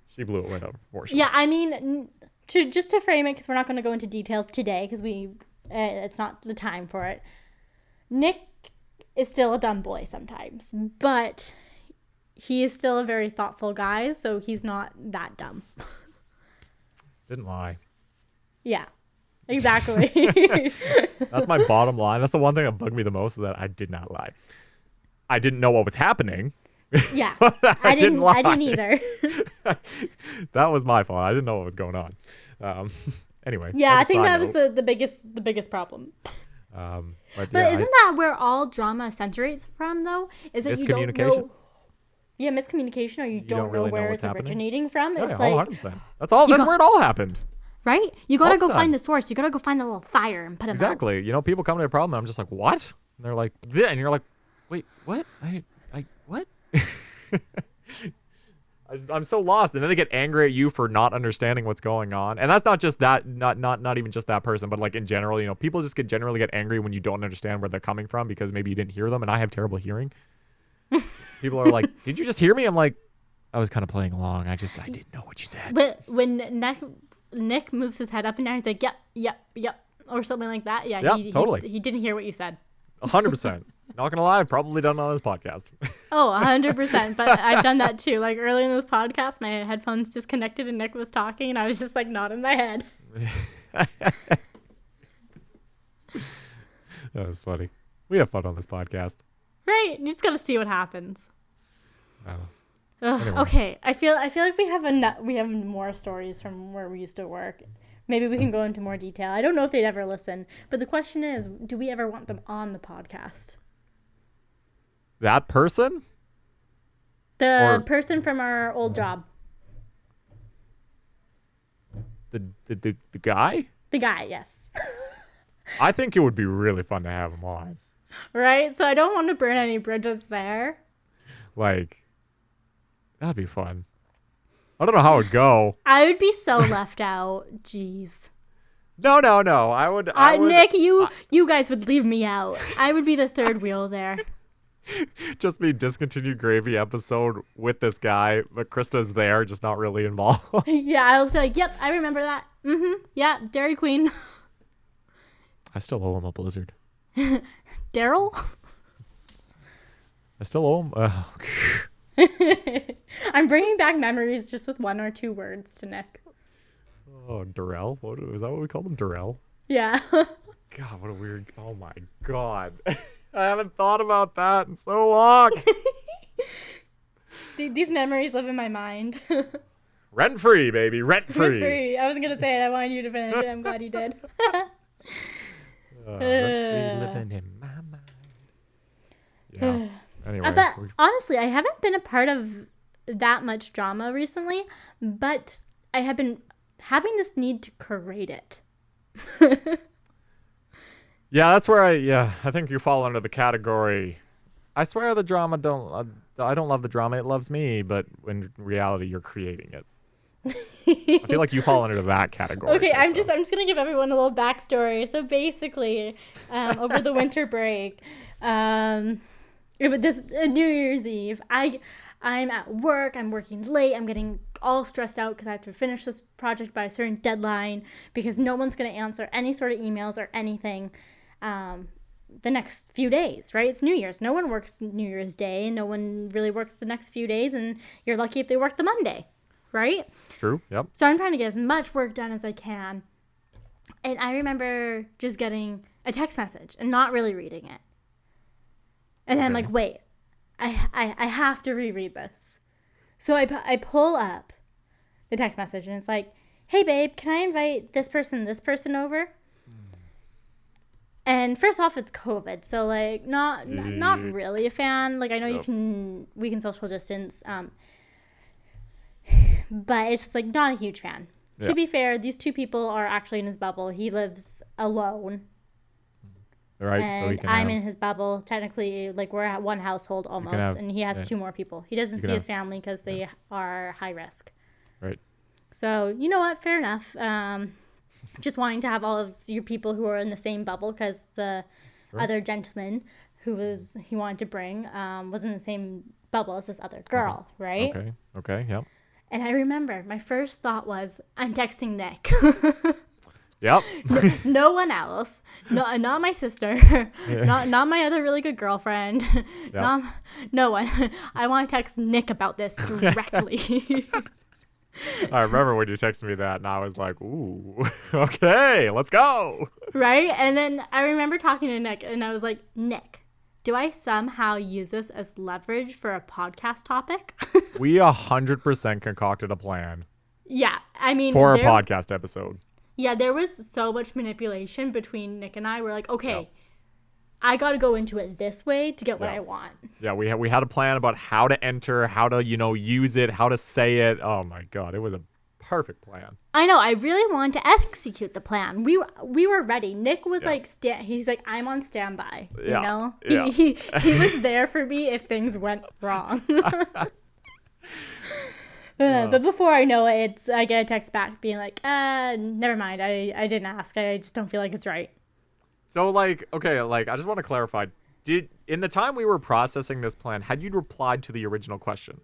she blew it right over proportion. Yeah, I mean, to frame it, because we're not going to go into details today, because it's not the time for it. Nick is still a dumb boy sometimes, but he is still a very thoughtful guy, so he's not that dumb. Didn't lie. Yeah, exactly. That's my bottom line. That's the one thing that bugged me the most, is that I did not lie. I didn't know what was happening. Yeah, I didn't lie. I didn't either. That was my fault. I didn't know what was going on. Anyway. Yeah, I that's a think side that was note. the biggest problem. But But yeah, isn't that where all drama centrates from, though? Is that you don't Miscommunication? know? Yeah, miscommunication, or you don't really know where know it's what's happening? originating from. Yeah, It's yeah, like 100%. That's where it all happened. right? You gotta All the go time. find the source. You gotta go find the little fire and put it out. Exactly. People come to a problem, and I'm just like, what? And they're like, "This," and you're like, wait, what? I what? I'm so lost, and then they get angry at you for not understanding what's going on. And that's not just that, not even just that person, but like in general, people just generally get angry when you don't understand where they're coming from, because maybe you didn't hear them. And I have terrible hearing. People are like, "Did you just hear me?" I'm like, I was kind of playing along. I didn't know what you said. But when Nick moves his head up and down, he's like, yep, or something like that. Yeah, Yeah, totally. He didn't hear what you said. 100%. Not gonna lie, I've probably done it on this podcast. Oh, 100%. But I've done that too. Like earlier in this podcast, my headphones disconnected and Nick was talking, and I was just like nodding my head. That was funny. We have fun on this podcast. Right? You just gotta see what happens. Oh. Ugh, Anyway. Okay, I feel like we have more stories from where we used to work. Maybe we can go into more detail. I don't know if they'd ever listen, but the question is, do we ever want them on the podcast? That person? The Or- person from our old job. the guy? The guy, yes. I think it would be really fun to have him on. Right? So I don't want to burn any bridges there. Like, that'd be fun. I don't know how it'd go. I would be so left out. Jeez. No. I would. Nick, you guys would leave me out. I would be the third wheel there. Just be Discontinued Gravy episode with this guy, but Krista's there, just not really involved. Yeah, I'll be like, yep, I remember that. Yeah, Dairy Queen. I still owe him a blizzard. Daryl? I still owe him. I'm bringing back memories just with 1 or 2 words to Nick. Oh, Darrell? What is that? What we call him, Darrell? Yeah. God, what a weird. Oh my God, I haven't thought about that in so long. These memories live in my mind. Rent free, baby, rent free. I wasn't gonna say it. I wanted you to finish it. I'm glad you did. Rent free living in my mind. Yeah. Anyway, But honestly, I haven't been a part of that much drama recently, but I have been having this need to create it. yeah, that's where I think you fall under the category. I swear the drama I don't love the drama, it loves me, but in reality you're creating it. I feel like you fall under that category. Okay, I'm just gonna give everyone a little backstory. So basically, over the winter break, New Year's Eve, I'm at work. I'm working late. I'm getting all stressed out because I have to finish this project by a certain deadline because no one's gonna answer any sort of emails or anything the next few days. Right? It's New Year's. No one works New Year's Day. No one really works the next few days, and you're lucky if they work the Monday. Right? True. Yep. So I'm trying to get as much work done as I can. And I remember just getting a text message and not really reading it. And then I'm like, wait, I have to reread this. So I pull up the text message and it's like, hey babe, can I invite this person over? And first off, it's COVID. So like not really a fan. Like I know we can social distance. But it's just like not a huge fan. Yeah. To be fair, these 2 people are actually in his bubble. He lives alone. Right. And so I'm in his bubble. Technically, like we're at one household almost, and he has 2 more people. He doesn't see his family because they are high risk. Right. So you know what? Fair enough. Just wanting to have all of your people who are in the same bubble because the other gentleman he wanted to bring was in the same bubble as this other girl, right? Okay. Yep. And I remember my first thought was, I'm texting Nick. Yep. No one else. No, not my sister. Yeah. Not my other really good girlfriend. Yep. No one. I want to text Nick about this directly. I remember when you texted me that, and I was like, ooh, okay, let's go. Right? And then I remember talking to Nick, and I was like, Nick, do I somehow use this as leverage for a podcast topic? We 100% concocted a plan. Yeah, I mean, for a podcast episode. Yeah, there was so much manipulation between Nick and I. We're like, okay, I got to go into it this way to get what I want. Yeah, we had a plan about how to enter, how to use it, how to say it. Oh my God, it was a perfect plan. I know. I really wanted to execute the plan. We were ready. Nick was like, he's like, I'm on standby. You know, he was there for me if things went wrong. But before I know it, I get a text back being like, never mind. I didn't ask. I just don't feel like it's right. So I just want to clarify. In the time we were processing this plan, had you replied to the original question?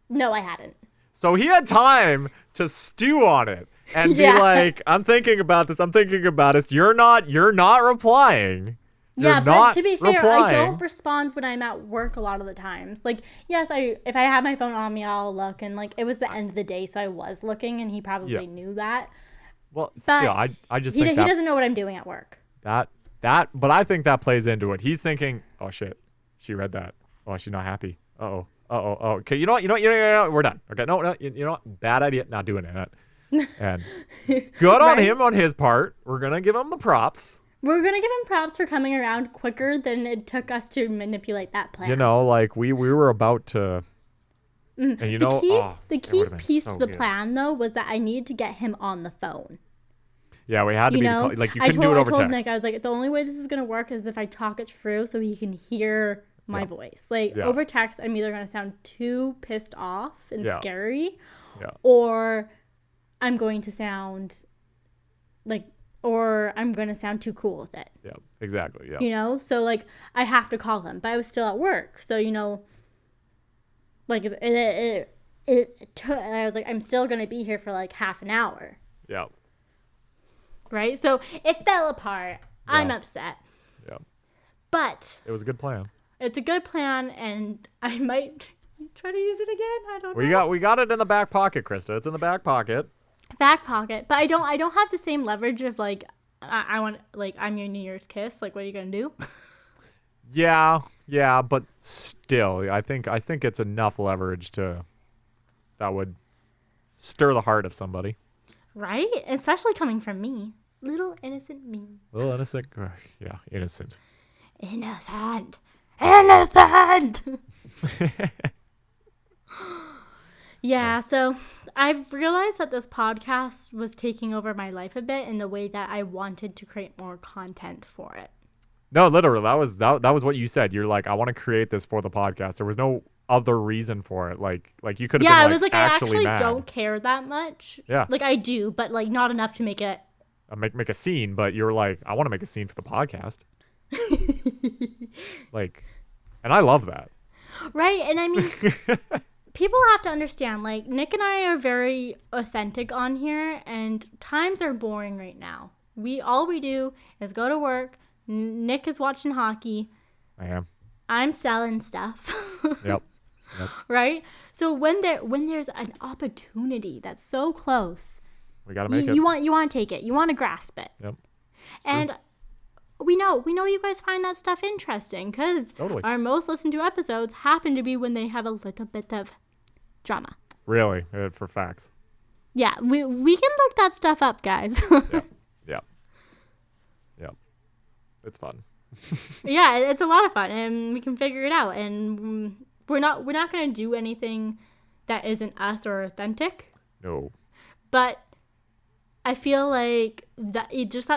No, I hadn't. So he had time to stew on it and be like, I'm thinking about this. You're not replying. But to be fair, I don't respond when I'm at work a lot of the times. Like, yes, if I have my phone on me, I'll look. And like, it was the end of the day, so I was looking, and he probably knew that. Well, still, I just think he doesn't know what I'm doing at work. But I think that plays into it. He's thinking, oh shit, she read that. Oh, she's not happy. Oh. Okay, you know what? We're done. Okay, no, you know what? Bad idea. Not doing that. And good on him on his part. We're gonna give him the props. We're gonna give him props for coming around quicker than it took us to manipulate that plan. We were about to Mm. And The it key would've been piece so to the good. plan though was that I needed to get him on the phone. Yeah, we had to You be know, like you couldn't do it over I told text. Nick, I was like, the only way this is gonna work is if I talk it through so he can hear my Yeah. voice. Like Yeah. over text, I'm either gonna sound too pissed off and Yeah. scary, Yeah. or I'm going to sound like, or I'm gonna sound too cool with it. Yeah. Exactly. Yeah. You know, so like I have to call him, but I was still at work, so you know, like I was like, I'm still gonna be here for like half an hour. Yeah. Right? So it fell apart. Yeah. I'm upset. Yeah. But It was a good plan. it's a good plan, and I might try to use it again. I don't know. We got it in the back pocket, Krista. It's in the back pocket. Back pocket. But I don't have the same leverage of like I want like I'm your New Year's kiss. Like what are you gonna do? Yeah, but still, I think it's enough leverage that would stir the heart of somebody. Right? Especially coming from me. Little innocent me. Little innocent, yeah, innocent. Innocent. Innocent. Yeah, so I've realized that this podcast was taking over my life a bit in the way that I wanted to create more content for it. No, literally, that was what you said. You're like, I want to create this for the podcast. There was no other reason for it. Like you could have Yeah, been I was like, I actually mad. don't care that much. Yeah. Like I do, but like not enough to make it. Make a scene, but you're like, I want to make a scene for the podcast. Like, and I love that. Right, and I mean, people have to understand, like, Nick and I are very authentic on here, and times are boring right now. All we do is go to work. Nick is watching hockey. I am. I'm selling stuff. Yep. Right? So when there's an opportunity that's so close, We gotta make it. you want to take it. You want to grasp it. Yep. And we know you guys find that stuff interesting because Totally. our most listened to episodes happen to be when they have a little bit of drama. Really, for facts. Yeah, we can look that stuff up, guys. Yep. It's fun. Yeah, it's a lot of fun, and we can figure it out. And we're not going to do anything that isn't us or authentic. No. But I feel like that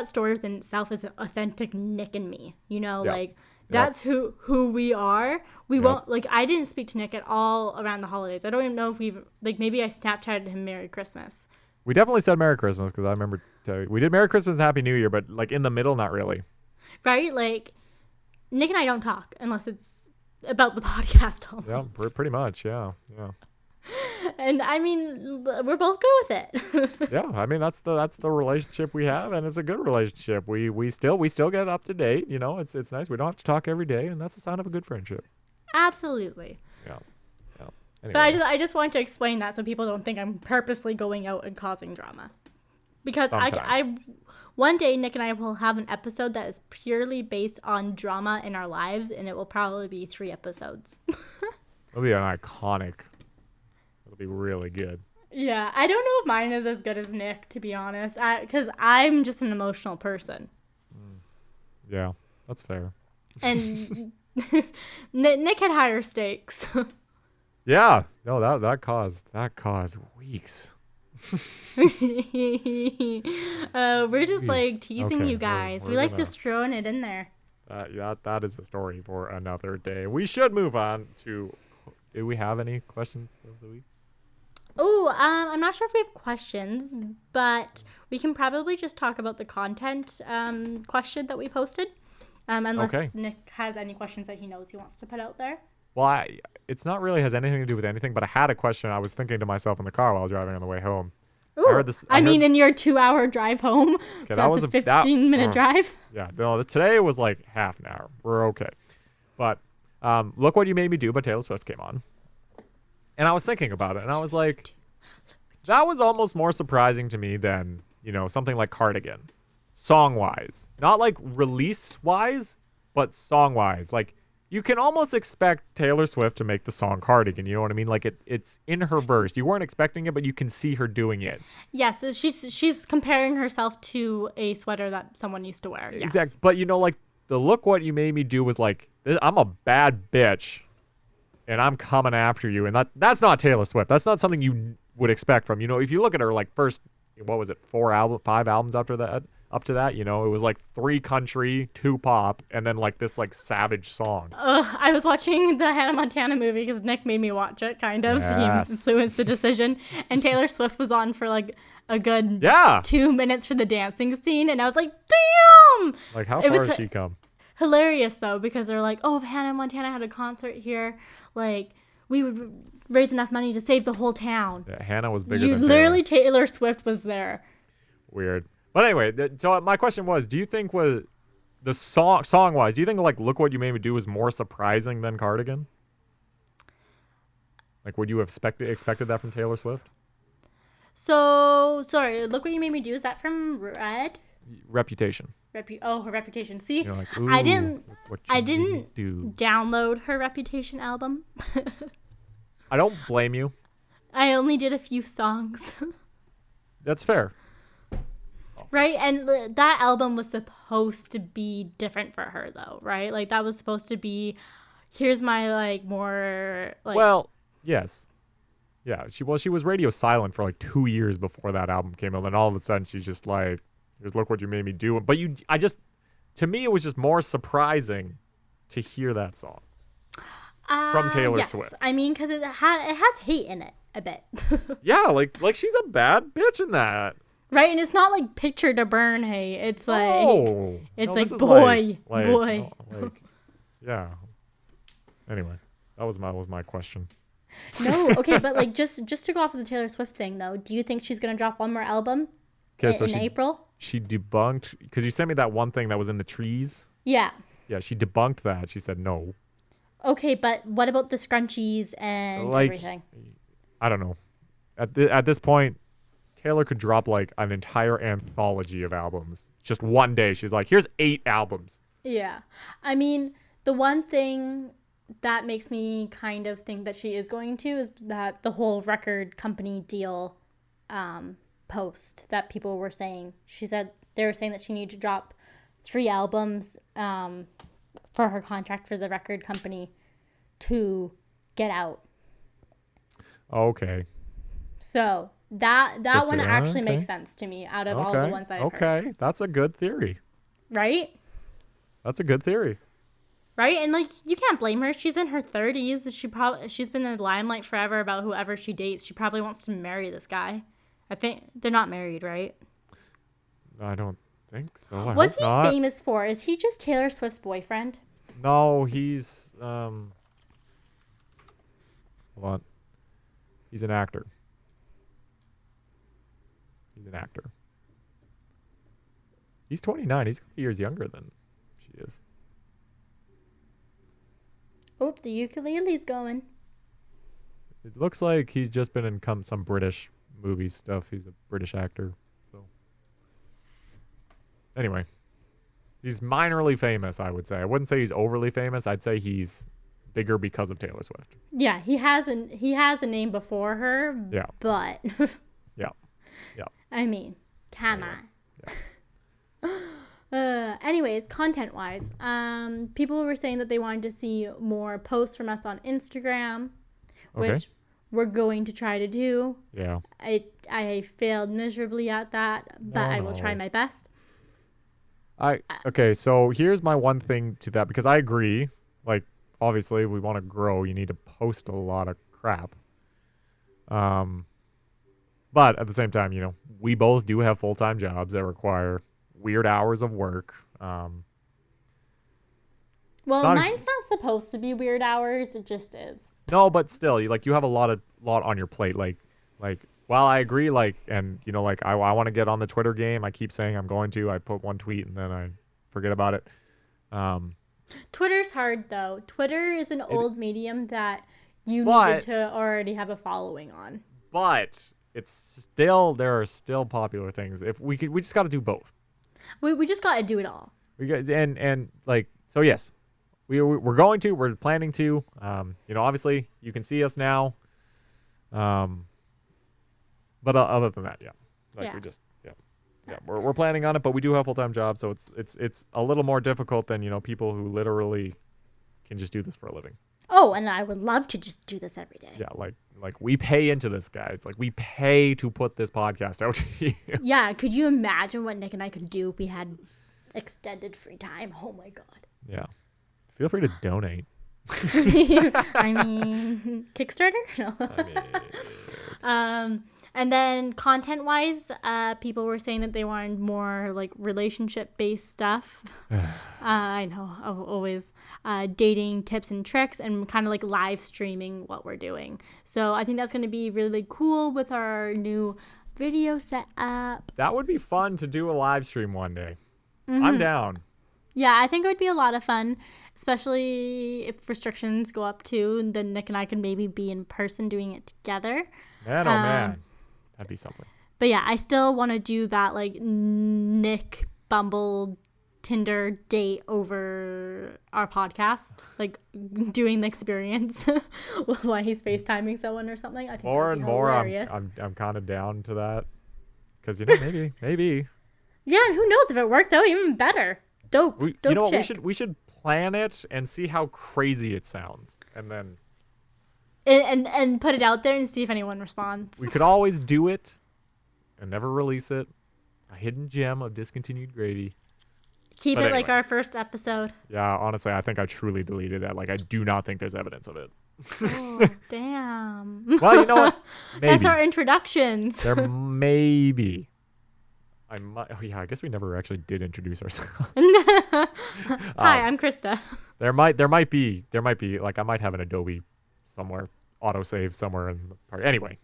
story within itself is authentic Nick and me. You know, Yeah. like that's who we are. We Yep. won't like. I didn't speak to Nick at all around the holidays. I don't even know if we've like maybe I Snapchatted him Merry Christmas. We definitely said Merry Christmas because I remember we did Merry Christmas and Happy New Year, but like in the middle, not really. Right? Like Nick and I don't talk unless it's about the podcast. Almost. Yeah, pretty much. Yeah. And I mean, we're both good with it. Yeah, I mean that's the relationship we have, and it's a good relationship. We still get up to date. You know, it's nice. We don't have to talk every day, and that's a sign of a good friendship. Absolutely. Yeah. Anyway. But I just wanted to explain that so people don't think I'm purposely going out and causing drama. Because I one day Nick and I will have an episode that is purely based on drama in our lives, and it will probably be 3 episodes. It'll be an iconic. It'll be really good. Yeah, I don't know if mine is as good as Nick, to be honest, because I'm just an emotional person. Yeah, that's fair. And Nick had higher stakes. Yeah, no, that caused weeks. We're just like teasing Okay, you guys. we're We like gonna- just throwing it in there. That is a story for another day. We should move on to. Do we have any questions of the week? Oh, I'm not sure if we have questions, but we can probably just talk about the content question that we posted. Unless Okay. Nick has any questions that he knows he wants to put out there. Well, it's not really has anything to do with anything, but I had a question. I was thinking to myself in the car while driving on the way home. Ooh, in your 2-hour drive home, that was a a 15-minute drive. Yeah, no, today was like half an hour. We're okay. But Look What You Made Me Do by Taylor Swift came on. And I was thinking about it, and I was like, that was almost more surprising to me than, something like Cardigan. Song-wise. Not like release-wise, but song-wise. Like, you can almost expect Taylor Swift to make the song Cardigan, you know what I mean? Like, it's in her verse. You weren't expecting it, but you can see her doing it. Yes, she's comparing herself to a sweater that someone used to wear. Yes. Exactly. But, like, the Look What You Made Me Do was like, I'm a bad bitch. and I'm coming after you. And that's not Taylor Swift. That's not something you would expect from, if you look at her like first, what was it, 5 albums after that, up to that, it was like 3 country, 2 pop, and then like this like savage song. I was watching the Hannah Montana movie because Nick made me watch it, kind of. Yes. He influenced the decision. And Taylor Swift was on for like a good 2 minutes for the dancing scene. And I was like, damn! Like, how far has she come? Hilarious, though, because they're like, oh, if Hannah Montana had a concert here, like, we would raise enough money to save the whole town. Yeah, Hannah was bigger than literally, Taylor Swift was there. Weird. But anyway, so my question was, do you think was the song-wise, do you think like Look What You Made Me Do was more surprising than Cardigan? Like, would you have expected that from Taylor Swift? So, sorry, Look What You Made Me Do, is that from Red? Reputation. Her Reputation. See, like, I didn't do. download her Reputation album. I don't blame you. I only did a few songs. That's fair. Right? And that album was supposed to be different for her, though, right? Like, that was supposed to be, here's my, like, more, like... Well, yes. Yeah, she was radio silent for, like, 2 years before that album came out, and all of a sudden she's just like, here's Look What You Made Me Do. But to me, it was just more surprising to hear that song from Taylor Swift. I mean, because it has hate in it, a bit. Yeah, like she's a bad bitch in that. Right, and it's not like Picture to Burn hate. It's like boy. Yeah. Anyway, that was my question. No, okay, but like just to go off of the Taylor Swift thing though, do you think she's gonna drop one more album in April? She debunked, because you sent me that one thing that was in the trees. Yeah. Yeah, she debunked that. She said no. Okay, but what about the scrunchies and everything? I don't know. At this point, Taylor could drop like an entire anthology of albums. Just one day, she's like, here's 8 albums. Yeah. I mean, the one thing that makes me kind of think that she is going to is that the whole record company deal post that people were saying. They were saying that she needed to drop 3 albums for her contract for the record company to get out. Okay. So that one actually makes sense to me out of all the ones I've heard. Okay, that's a good theory. Right? That's a good theory. Right? And like, you can't blame her. She's in her 30s. She's been in the limelight forever about whoever she dates. She probably wants to marry this guy. I think they're not married, right? I don't think so. What's he famous for? Is he just Taylor Swift's boyfriend? No, he's hold on. He's an actor. He's 29. He's a couple years younger than she is. Oh, the ukulele's going. It looks like he's just been in some British movie stuff. He's a British actor. So anyway, he's minorly famous, I would say. I wouldn't say he's overly famous. I'd say he's bigger because of Taylor Swift. Yeah, he has a name before her. Yeah. But yeah. I mean, come on. Anyways, content-wise, people were saying that they wanted to see more posts from us on Instagram, which we're going to try to do. Yeah. I failed miserably at that, but I will try my best. Okay, so here's my one thing to that, because I agree. Like, obviously, if we want to grow, you need to post a lot of crap. But at the same time, we both do have full-time jobs that require weird hours of work. Well, mine's not supposed to be weird hours. It just is. No, but still, you have a lot on your plate. Like, while I agree, and I want to get on the Twitter game. I keep saying I'm going to. I put one tweet and then I forget about it. Twitter's hard though. Twitter is an old medium that you needed to already have a following on. But there are still popular things. If we just got to do both. We just got to do it all. So yes, we're planning to. Obviously you can see us now. But other than that, we're planning on it. But we do have full-time jobs, so it's a little more difficult than people who literally can just do this for a living. Oh, and I would love to just do this every day. Yeah, like we pay into this, guys. Like we pay to put this podcast out to you. Yeah, could you imagine what Nick and I could do if we had extended free time? Oh my god. Yeah. Feel free to donate. I mean, Kickstarter? No. I mean, And then content-wise, people were saying that they wanted more like relationship-based stuff. I know, always dating tips and tricks, and kind of like live streaming what we're doing. So I think that's going to be really cool with our new video setup. that would be fun to do a live stream one day. Mm-hmm. I'm down. Yeah, I think it would be a lot of fun, especially if restrictions go up too, and then Nick and I could maybe be in person doing it together. Man, oh man. That'd be something. But yeah, I still want to do that like Nick Bumble Tinder date over our podcast, like doing the experience while he's FaceTiming someone or something. I think More that'd and be more, hilarious. I'm kind of down to that. Because, maybe. Yeah, and who knows if it works out even better. Dope. You Dope know what? chick. We should plan it and see how crazy it sounds. And then And put it out there and see if anyone responds. we could always do it and never release it. A hidden gem of discontinued gravy. Keep But it like anyway. our first episode. Yeah, honestly, I think I truly deleted that. Like, I do not think there's evidence of it. Oh, damn. Well, you know what? Maybe. That's our introductions. There maybe. I might. Oh yeah, I guess we never actually did introduce ourselves. Hi, I'm Krista. There might be like I might have an Adobe somewhere, autosave somewhere in the part. Anyway.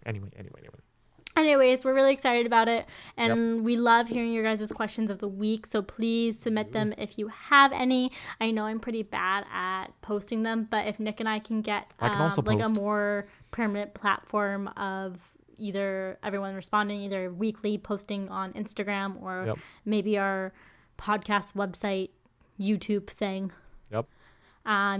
Anyways, we're really excited about it, and we love hearing your guys' questions of the week, so please submit them if you have any. I know I'm pretty bad at posting them, but if Nick and I can get I can also like a post. more permanent platform of either everyone responding, either weekly posting on Instagram or Yep. maybe our podcast website, YouTube thing, Yep.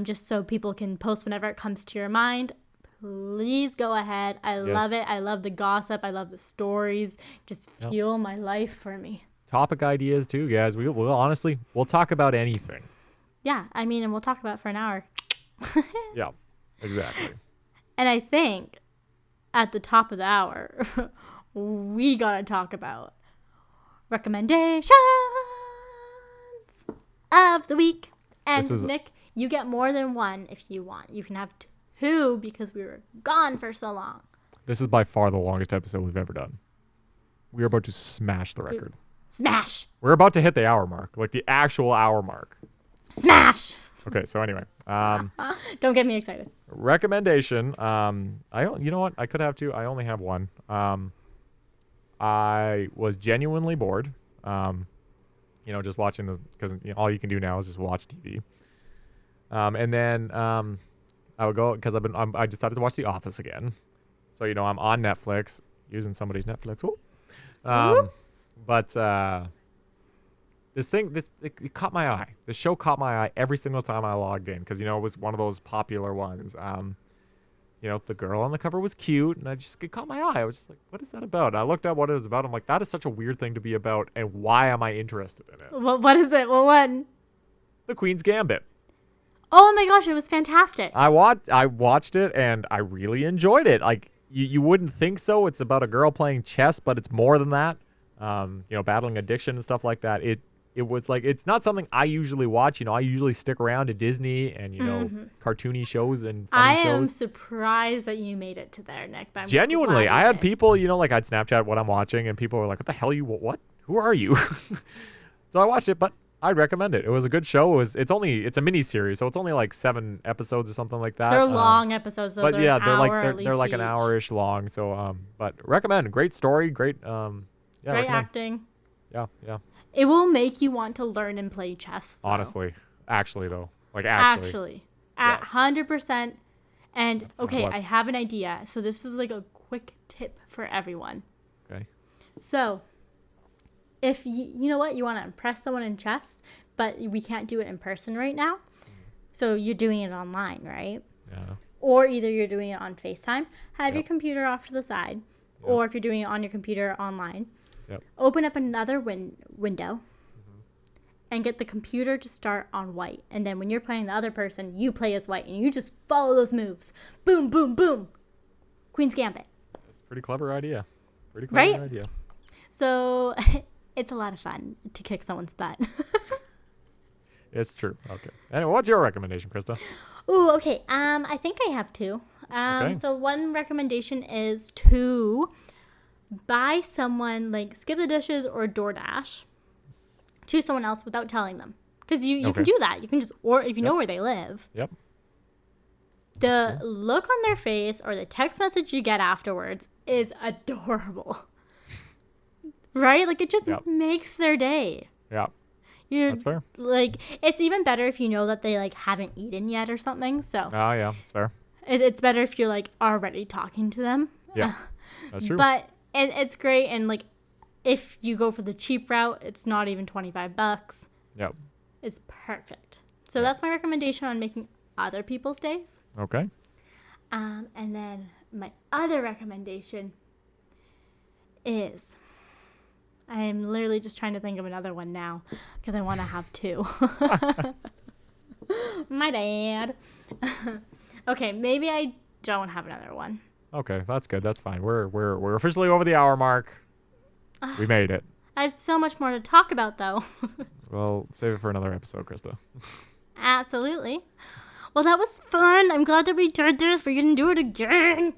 just so people can post whenever it comes to your mind. Please go ahead. I love it. I love the gossip. I love the stories. Just fuel my life for me. Topic ideas too, guys. We'll honestly we'll talk about anything. Yeah, I mean, and we'll talk about it for an hour. Yeah, exactly. And I think at the top of the hour, we got to talk about recommendations of the week. And Nick, you get more than one if you want. You can have two because we were gone for so long. This is by far the longest episode we've ever done. We are about to smash the record. Smash! We're about to hit the hour mark, like the actual hour mark. Smash! Okay, so anyway, Don't get me excited. recommendation. You know what? I could have two. I only have one. I was genuinely bored. Just watching this because all you can do now is just watch TV. And then I would go because I decided to watch The Office again. So I'm on Netflix using somebody's Netflix. But this thing it caught my eye. The show caught my eye every single time I logged in because it was one of those popular ones. The girl on the cover was cute, and it caught my eye. I was just like, what is that about? And I looked up what it was about. I'm like, that is such a weird thing to be about, and why am I interested in it? What is it? Well, what? The Queen's Gambit. Oh my gosh, it was fantastic. I watched it, and I really enjoyed it. Like, you wouldn't think so. It's about a girl playing chess, but it's more than that. Battling addiction and stuff like that. It was like, it's not something I usually watch. I usually stick around to Disney and, cartoony shows and funny shows. I am surprised that you made it to there, Nick. But I'm Genuinely, glad I you had did. people, like I'd Snapchat what I'm watching and people were like, what the hell are you, what? Who are you? So I watched it, but I'd recommend it. It was a good show. It's a mini series, so it's only like 7 episodes or something like that. They're long episodes, though. But they're yeah, they're like an each. hour-ish long. So but recommend. Great story, great Great recommend. acting. Yeah. It will make you want to learn and play chess. Though. Honestly, actually though, Actually, Yeah. 100%. And okay, What? I have an idea. So this is like a quick tip for everyone. Okay. So, if you know what, you want to impress someone in chess, but we can't do it in person right now. So you're doing it online, right? Yeah. Or either you're doing it on FaceTime, have your Yep. computer off to the side, Yep. or if you're doing it on your computer online, Yep. open up another window and get the computer to start on white. And then when you're playing the other person, you play as white and you just follow those moves. Boom, boom, boom. Queen's Gambit. That's a pretty clever idea. Pretty clever idea. So it's a lot of fun to kick someone's butt. It's true. Okay. Anyway, what's your recommendation, Krista? Ooh, okay. I think I have two. Okay. So one recommendation is to buy someone, like, skip the dishes or DoorDash to someone else without telling them. Because you can do that. You can just, or if you know where they live. Yep. The look on their face or the text message you get afterwards is adorable. Right? Like, it just makes their day. Yeah. That's fair. Like, it's even better if you know that they, like, haven't eaten yet or something. So. Oh, yeah. That's fair. It's better if you're, like, already talking to them. Yeah. That's true. But it's great. And, like, if you go for the cheap route, it's not even $25. Yep. It's perfect. So that's my recommendation on making other people's days. Okay. And then my other recommendation is, I am literally just trying to think of another one now because I want to have two. My bad. Okay, maybe I don't have another one. Okay, that's good. That's fine. We're officially over the hour mark. We made it. I have so much more to talk about, though. Well, save it for another episode, Krista. Absolutely. Well, that was fun. I'm glad that we did this. We're going to do it again.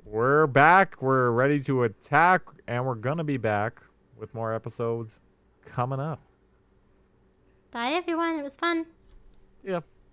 We're back. We're ready to attack, and we're going to be back with more episodes coming up. Bye, everyone. It was fun. Yeah.